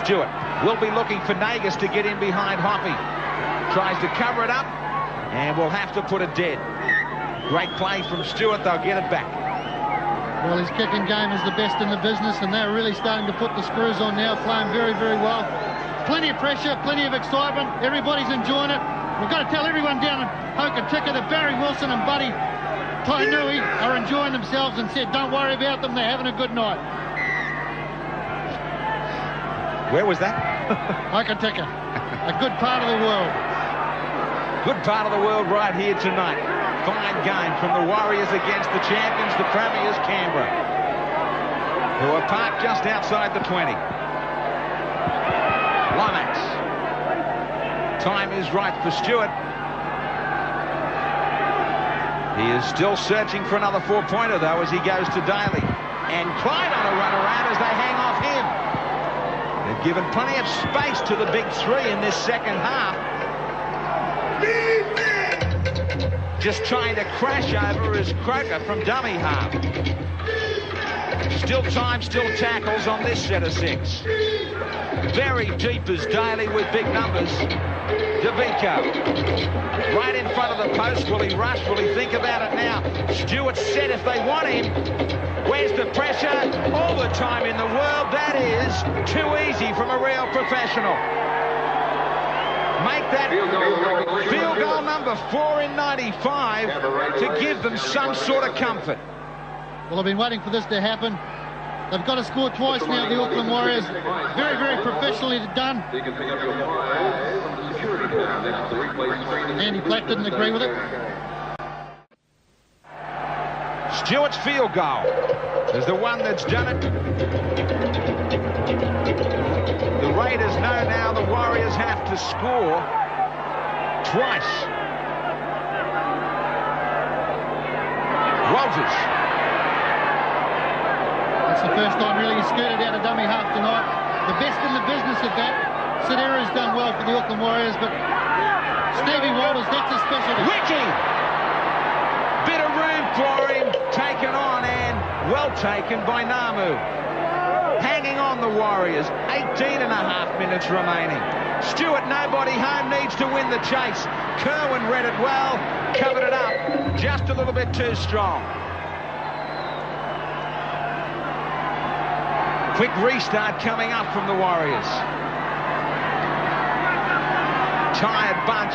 Stewart will be looking for Nagas to get in behind Hoppy. Tries to cover it up and will have to put it dead. Great play from Stewart. They'll get it back. Well, his kicking game is the best in the business, and they're really starting to put the screws on now, playing very, very well. Plenty of pressure, plenty of excitement. Everybody's enjoying it. We've got to tell everyone down in Hokitika that Barry Wilson and Buddy Tainui are enjoying themselves and said, don't worry about them, they're having a good night. Where was that? Hokitika, a good part of the world. Good part of the world right here tonight. Fine game from the Warriors against the champions, the premiers, Canberra, who are parked just outside the 20. Lomax. Time is right for Stewart. He is still searching for another 4-pointer, though, as he goes to Daly. And Clyde on a run around as they hang off him. It given plenty of space to the big three in this second half. Just trying to crash over is Croker from dummy half. Still time, still tackles on this set of 6. Very deep is Daly with big numbers. DeVico right in front of the post. Will he rush? Will he think about it now? Stewart's set if they want him. Where's the pressure? All the time in the world. That is too easy from a real professional. Make that field goal number 4 in 95 to give them some sort of comfort. Well, I've been waiting for this to happen. They've got to score twice now, the Auckland Warriors. Very, very professionally done. Andy Platt didn't agree with it. Stewart's field goal is the one that's done it. The Raiders know now the Warriors have to score twice. Walters. That's the first time really he skirted out a dummy half tonight. The best in the business at that. Sidero's done well for the Auckland Warriors, but Stevie Walters, that's his specialty. Ricky! Bit of room for him, taken on and well taken by Namu. Hanging on the Warriors, 18.5 minutes remaining. Stewart, nobody home, needs to win the chase. Kerwin read it well, covered it up, just a little bit too strong. Quick restart coming up from the Warriors. Tired bunch,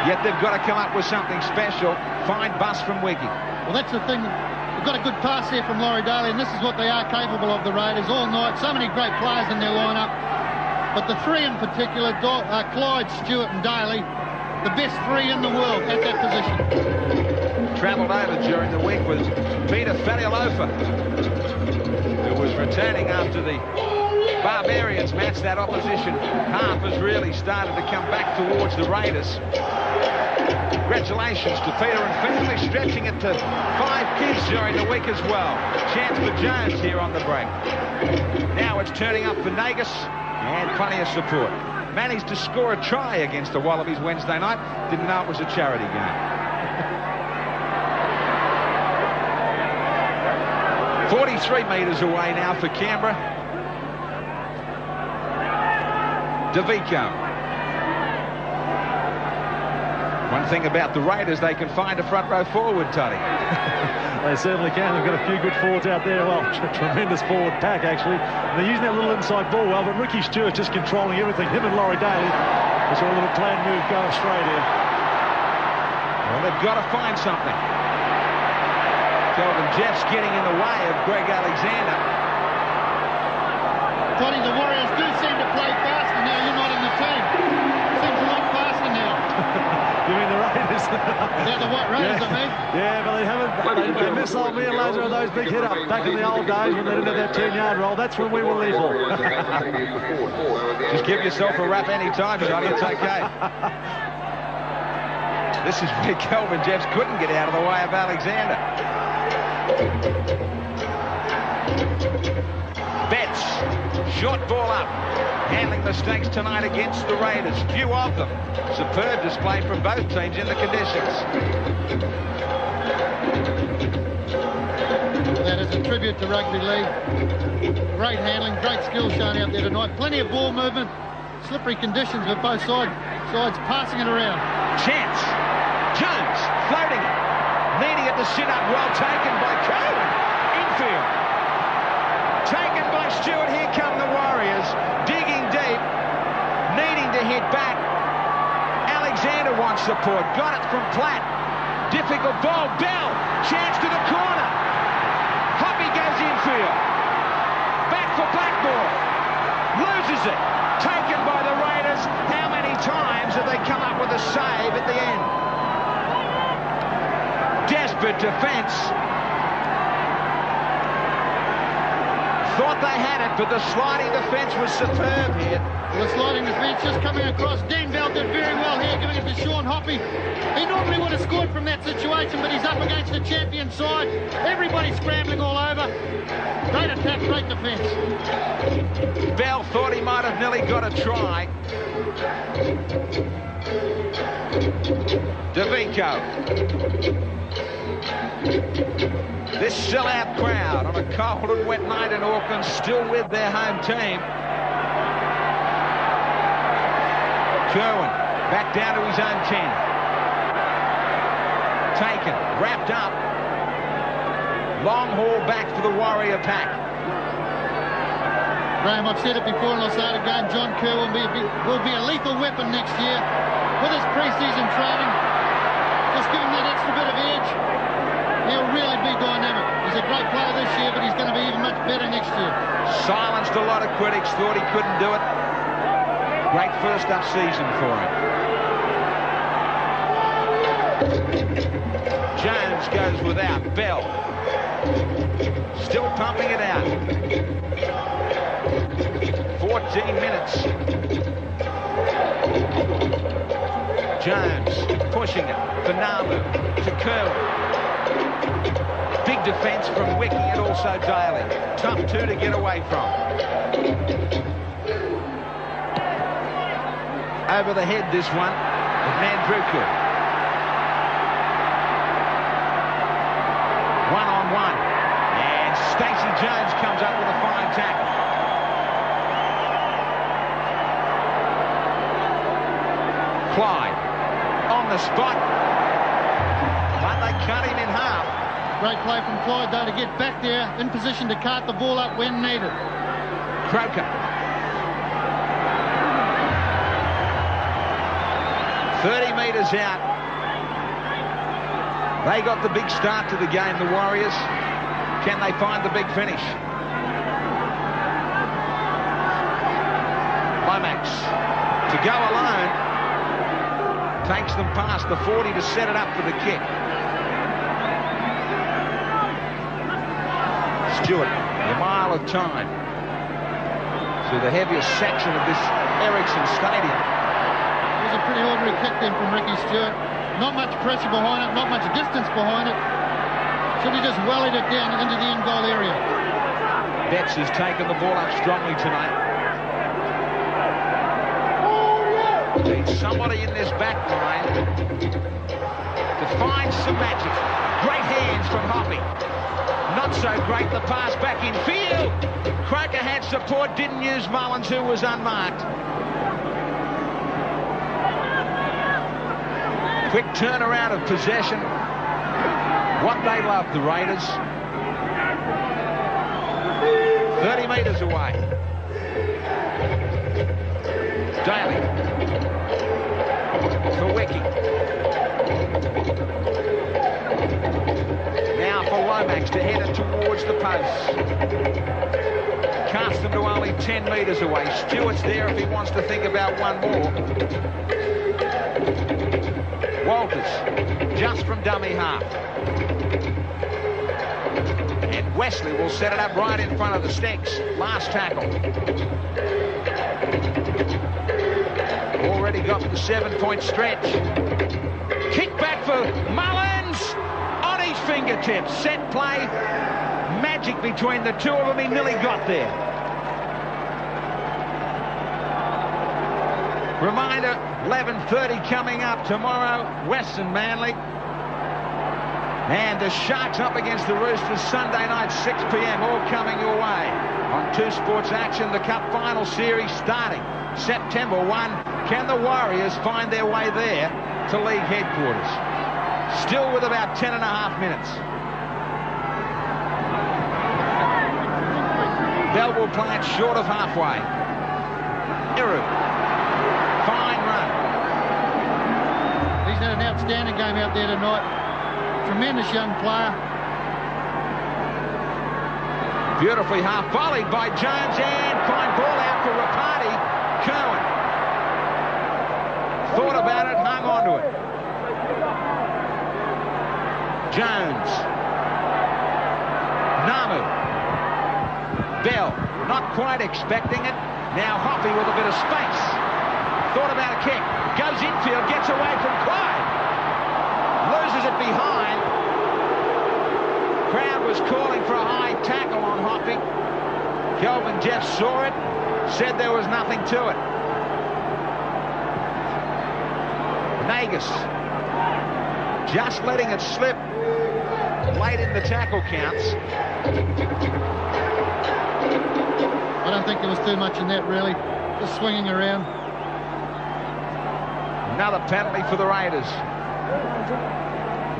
yet they've got to come up with something special. Fine bust from Wiggy. Well, that's the thing. They've got a good pass there from Laurie Daly, and this is what they are capable of, the Raiders, all night. So many great players in their lineup. But the three in particular, Clyde, Stewart and Daly, the best three in the world at that position. Travelled over during the week was Peter Fanialofa, who was returning after the Barbarians match. That opposition half has really started to come back towards the Raiders. Congratulations to Peter and family, stretching it to 5 kids during the week as well. Chance for Jones here on the break. Now it's turning up for Nagus and plenty of support. Managed to score a try against the Wallabies Wednesday night. Didn't know it was a charity game. 43 metres away now for Canberra. DeVico. One thing about the Raiders, they can find a front row forward, Toddy. They certainly can. They've got a few good forwards out there. Well, tremendous forward pack, actually. And they're using that little inside ball well, but Ricky Stewart just controlling everything. Him and Laurie Daly. We saw a little planned move go straight here. Well, they've got to find something. Kelvin Jeff's getting in the way of Greg Alexander. Toddy, the Warriors do seem to play faster now. You're not in the team. Seems a lot faster now. You mean the Raiders? Yeah, the White Raiders, I mean. Yeah, but they haven't. They miss old me and Laser of those big hit-ups back in the old days when they didn't have that 10-yard roll. That's when we were lethal. Just give yourself a rap any time, Johnny. It's okay. This is where Kelvin Jeffs couldn't get out of the way of Alexander. Betts, short ball up, handling mistakes tonight against the Raiders. Few of them. Superb display from both teams in the conditions. That is a tribute to rugby league. Great handling, great skill shown out there tonight. Plenty of ball movement, slippery conditions with both sides passing it around. Chance. Jones floating it. Needing it to sit up. Well taken by Cohen. Infield. Taken by Stewart. Here come the Warriors. Digging deep. Needing to hit back. Alexander wants support. Got it from Platt. Difficult ball. Bell. Chance to the corner. Hoppy goes infield. Back for Blackmore. Loses it. Taken by the Raiders. How many times have they come up with a save at the end? Desperate defence. Thought they had it, but the sliding defence was superb here. The sliding defence just coming across. Dean Bell did very well here, giving it to Sean Hoppy. He normally would have scored from that situation, but he's up against the champion side. Everybody scrambling all over. Great attack, great defence. Bell thought he might have nearly got a try. DeVico. This sellout crowd on a cold and wet night in Auckland, still with their home team. Kerwin back down to his own 10. Taken, wrapped up. Long haul back for the Warrior pack. Graham, I've said it before and I'll say it again. John Kerr will be a lethal weapon next year with his pre-season training. Just give him that extra bit of edge. He'll really be dynamic. He's a great player this year, but he's going to be even much better next year. Silenced a lot of critics, thought he couldn't do it. Great first up season for him. Jones goes without. Bell still pumping it out. 14 minutes. Jones pushing it for Namu to Kerwin. Big defence from Wiki and also Daly. Tough two to get away from. Over the head this one of Mandruku. One-on-one. And Stacey Jones comes up with a fine tackle. Clyde on the spot. But they cut him in half. Great play from Clyde, though, to get back there in position to cart the ball up when needed. Croker. 30 metres out. They got the big start to the game, the Warriors. Can they find the big finish? Lomax to go alone. Takes them past the 40 to set it up for the kick. Stewart, a mile of time through the heaviest section of this Ericsson Stadium. It was a pretty ordinary kick then from Ricky Stewart. Not much pressure behind it, not much distance behind it. Should have just wellied it down into the in-goal area. Betts has taken the ball up strongly tonight. Needs somebody in this back line to find some magic. Great hands from Hoppy. Not so great the pass back in field. Croker had support, didn't use Mullins, who was unmarked. Quick turnaround of possession. What they love, the Raiders. 30 metres away. Daly. For Wiki. Now for Lomax to head it towards the posts. Cast them to only 10 metres away. Stewart's there if he wants to think about one more. Walters, just from dummy half. And Wesley will set it up right in front of the sticks. Last tackle. Already got the 7-point stretch. Kick back for Mullins on his fingertips. Set play. Magic between the two of them. He nearly got there. Reminder, 11:30 coming up tomorrow. Western Manly. And the Sharks up against the Roosters Sunday night, 6 p.m. All coming your way. On 2 Sports Action, the Cup Final Series starting September 1. Can the Warriors find their way there to league headquarters? Still with about 10.5 minutes. Bell will play it short of halfway. Iru. Fine run. He's had an outstanding game out there tonight. Tremendous young player. Beautifully half volleyed by Jones and fine ball out for Rapati. Kerwin. Thought about it, hung on to it. Jones. Namu. Bell, not quite expecting it. Now Hoppy with a bit of space. Thought about a kick. Goes infield, gets away from Clyde. Loses it behind. Crowd was calling for a high tackle on Hoppy. Kelvin Jeff saw it, said there was nothing to it. Nagus just letting it slip late in the tackle counts. I don't think there was too much in that, really. Just swinging around. Another penalty for the Raiders.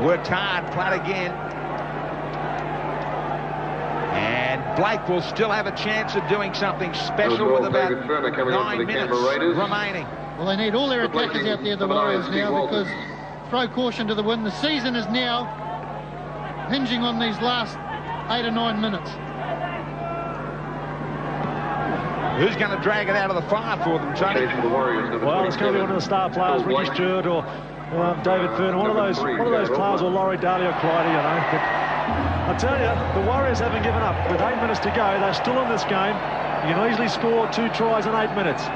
Worked hard, played again. And Blake will still have a chance of doing something special with about 9 minutes remaining. Well, they need all their attackers out there, the Warriors, now, because throw caution to the wind. The season is now hinging on these last 8 or 9 minutes. Who's going to drag it out of the fire for them, Tony? Well, it's going to be one of the star players, Ricky Stewart or David Fern, one of those players, or Laurie Daly or Clyde, you know. But I tell you, the Warriors haven't given up. With 8 minutes to go, they're still in this game. You can easily score 2 tries in 8 minutes.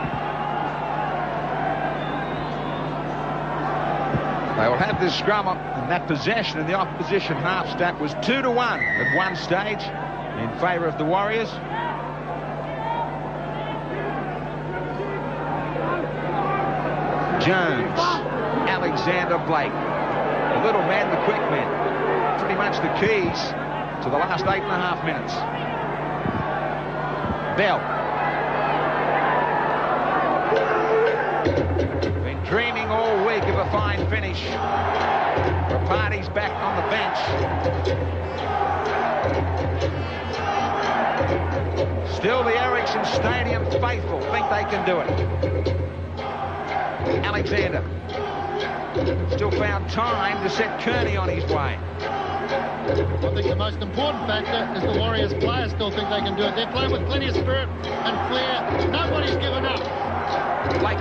They will have this scrum up, and that possession in the opposition half stack was 2-1 at one stage in favour of the Warriors. Jones, Alexander, Blake, the little man, the quick man, pretty much the keys to the last 8.5 minutes. Bell. Been dreaming all week of a fine finish. Rapati's back on the bench. Still the Ericsson Stadium faithful think they can do it. Alexander still found time to set Kearney on his way. I think the most important factor is the Warriors players still think they can do it. They're playing with plenty of spirit and flair. Nobody's given up. Blake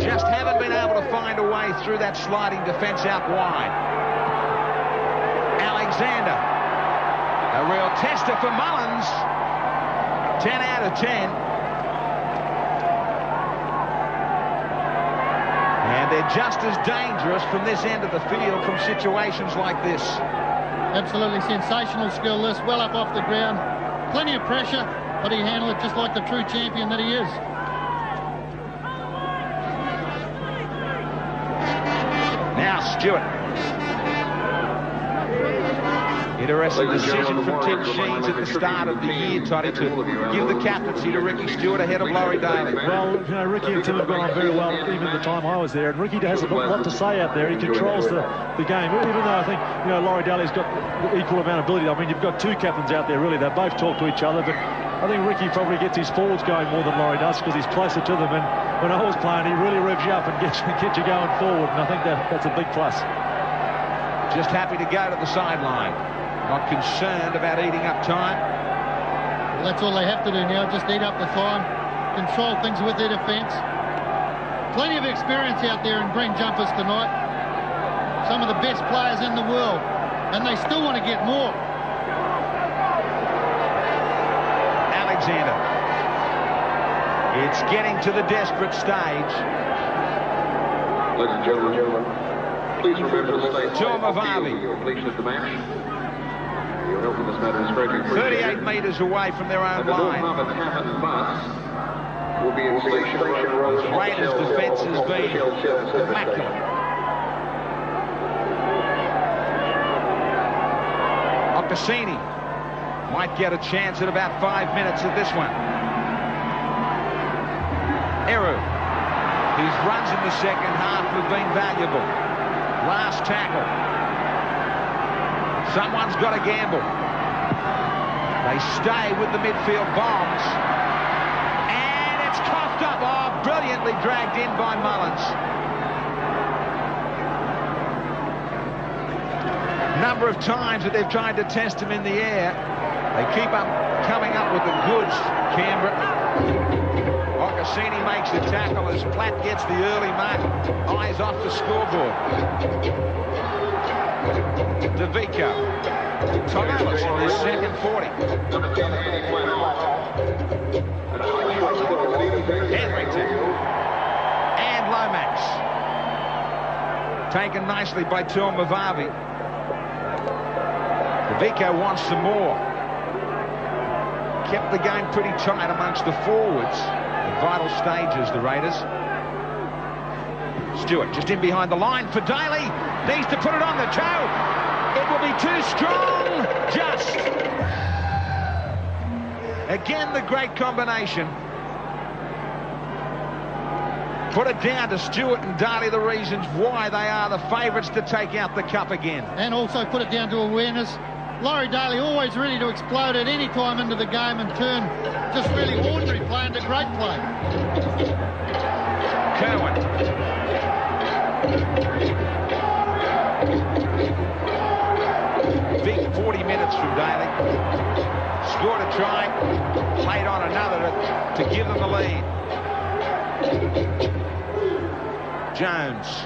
just haven't been able to find a way through that sliding defence out wide. Alexander, a real tester for Mullins. 10 out of 10. And they're just as dangerous from this end of the field from situations like this. Absolutely sensational skill, this, well up off the ground. Plenty of pressure, but he handled it just like the true champion that he is. Now Stewart. Interesting decision from Tim Sheens at the start of the year, Toddy, to give the captaincy to Ricky Stewart ahead of Laurie Daly. Well, you know, Ricky and Tim have gone on very well even the time I was there, and Ricky has a lot to say out there. He controls the game, even though I think, you know, Laurie Daly's got the equal amount of ability. I mean, you've got two captains out there, really. They both talk to each other, but I think Ricky probably gets his forwards going more than Laurie does because he's closer to them, and when I was playing, he really revs you up and gets you going forward, and I think that's a big plus. Just happy to go to the sideline. Not concerned about eating up time. Well, that's all they have to do now, just eat up the time, control things with their defence. Plenty of experience out there in green jumpers tonight. Some of the best players in the world, and they still want to get more. Alexander. It's getting to the desperate stage. Ladies and gentlemen, please remember to stay Tom Avavi. 38 metres away from their own line. Raiders' defence has been immaculate. Ocassini might get a chance at about 5 minutes of this one. Eru, his runs in the second half have been valuable. Last tackle. Someone's got to gamble. They stay with the midfield bombs. And it's coughed up. Oh, brilliantly dragged in by Mullins. Number of times that they've tried to test him in the air. They keep up coming up with the goods, Canberra. Ocassini makes the tackle as Platt gets the early mark. Eyes off the scoreboard. DeVico. Tireless in his second 40. Hetherington. And Lomax. Taken nicely by Tuamavavi. DeVico wants some more. Kept the game pretty tight amongst the forwards. The vital stages, the Raiders. Stewart just in behind the line for Daly. Needs to put it on the toe. It will be too strong. Just. Again, the great combination. Put it down to Stewart and Daly, the reasons why they are the favourites to take out the cup again. And also put it down to awareness. Laurie Daly always ready to explode at any time into the game and turn just really ordinary play into great play. Kerwin. Big 40 minutes from Daly. Scored a try, played on another to give them the lead. Jones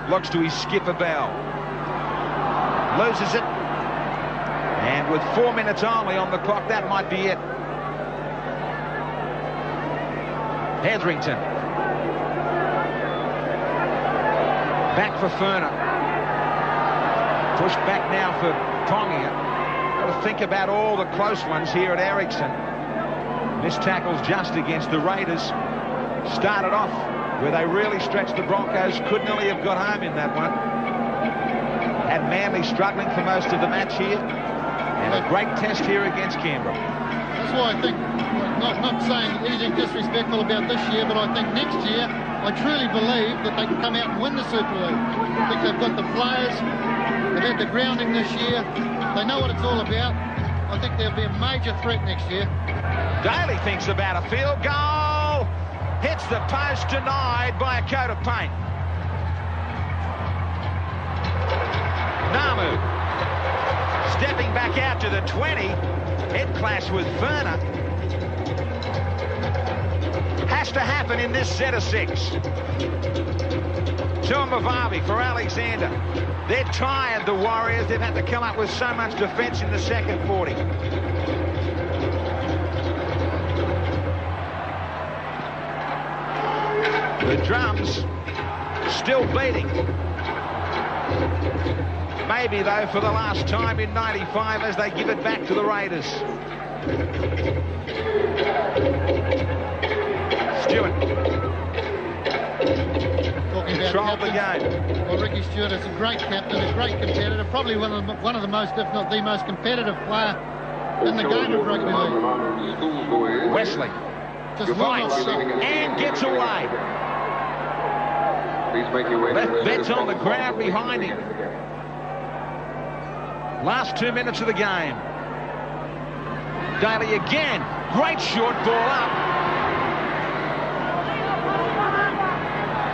looks to his skipper Bell. Loses it. And with 4 minutes only on the clock, that might be it. Hetherington. Back for Furner. Pushed back now for Pongia. Got to think about all the close ones here at Ericsson. Missed tackles just against the Raiders. Started off where they really stretched the Broncos. Could nearly have got home in that one. Had Manly struggling for most of the match here. And a great test here against Canberra. That's why I think, not saying anything disrespectful about this year, but I think next year, I truly believe that they can come out and win the Super League. I think they've got the players, they've had the grounding this year, they know what it's all about. I think they'll be a major threat next year. Daly thinks about a field goal. Hits the post, denied by a coat of paint. Namu. Stepping back out to the 20. Head clash with Furner. Has to happen in this set of 6. Tuamavavi for Alexander. They're tired, the Warriors. They've had to come up with so much defence in the second 40. The drums still beating. Maybe, though, for the last time in 95 as they give it back to the Raiders. Stewart. Controlled the game. Well, Ricky Stewart is a great captain, a great competitor, probably one of the most, if not the most competitive player in the game of rugby league. Wesley. Just fights and gets away. Left Betts on the ground behind him. Last 2 minutes of the game. Daly again. Great short ball up.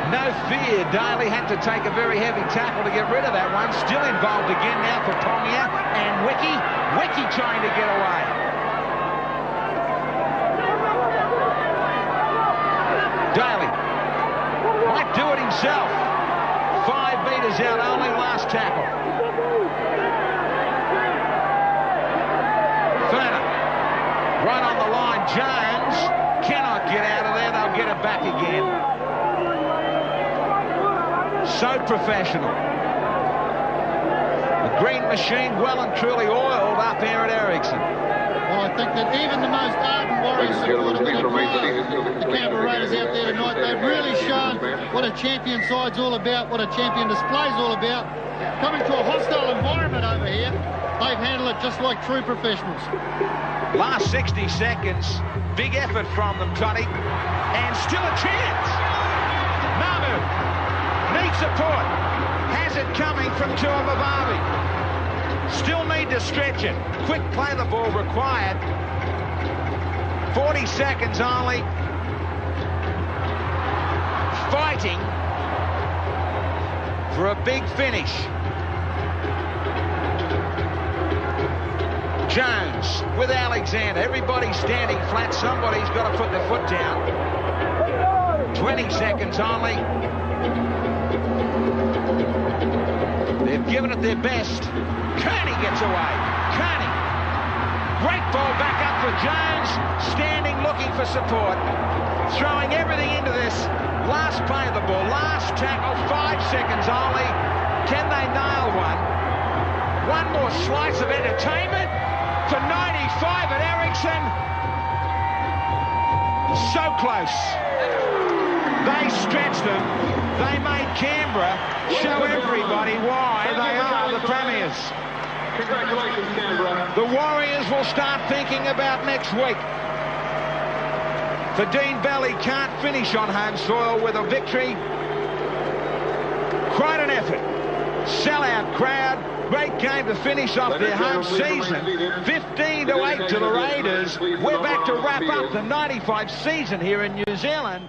No fear. Daly had to take a very heavy tackle to get rid of that one. Still involved again now for Pongia and Wiki. Wiki trying to get away. Daly might do it himself. 5 metres out only, last tackle. Furner, right on the line. Jones cannot get out of there. They'll get it back again. So professional. The green machine well and truly oiled up here at Ericsson. Well, I think that even the most ardent Warriors supporters that admire the Canberra Raiders out there tonight, they've really shown what a champion side's all about, what a champion display's all about. Coming to a hostile environment over here, they've handled it just like true professionals. Last 60 seconds, big effort from them, Toddy, and still a chance. Namu needs support, has it coming from Tuamavavi. Still need to stretch it. Quick play the ball required. 40 seconds only. Fighting for a big finish. Jones with Alexander. Everybody standing flat. Somebody's got to put their foot down. 20 seconds only. They've given it their best. Kearney gets away. Kearney. Great ball back up for Jones. Standing, looking for support. Throwing everything into this. Last play of the ball. Last tackle. 5 seconds only. Can they nail one? One more slice of entertainment for 95 at Ericsson. So close. They stretched them. They made Canberra show everybody why they are the premiers. Congratulations, Canberra. The Warriors will start thinking about next week. For Dean Bell, he can't finish on home soil with a victory. Quite an effort. Sell-out crowd. Great game to finish off their home season. 15-8 to the Raiders. We're back to wrap up the 95 season here in New Zealand.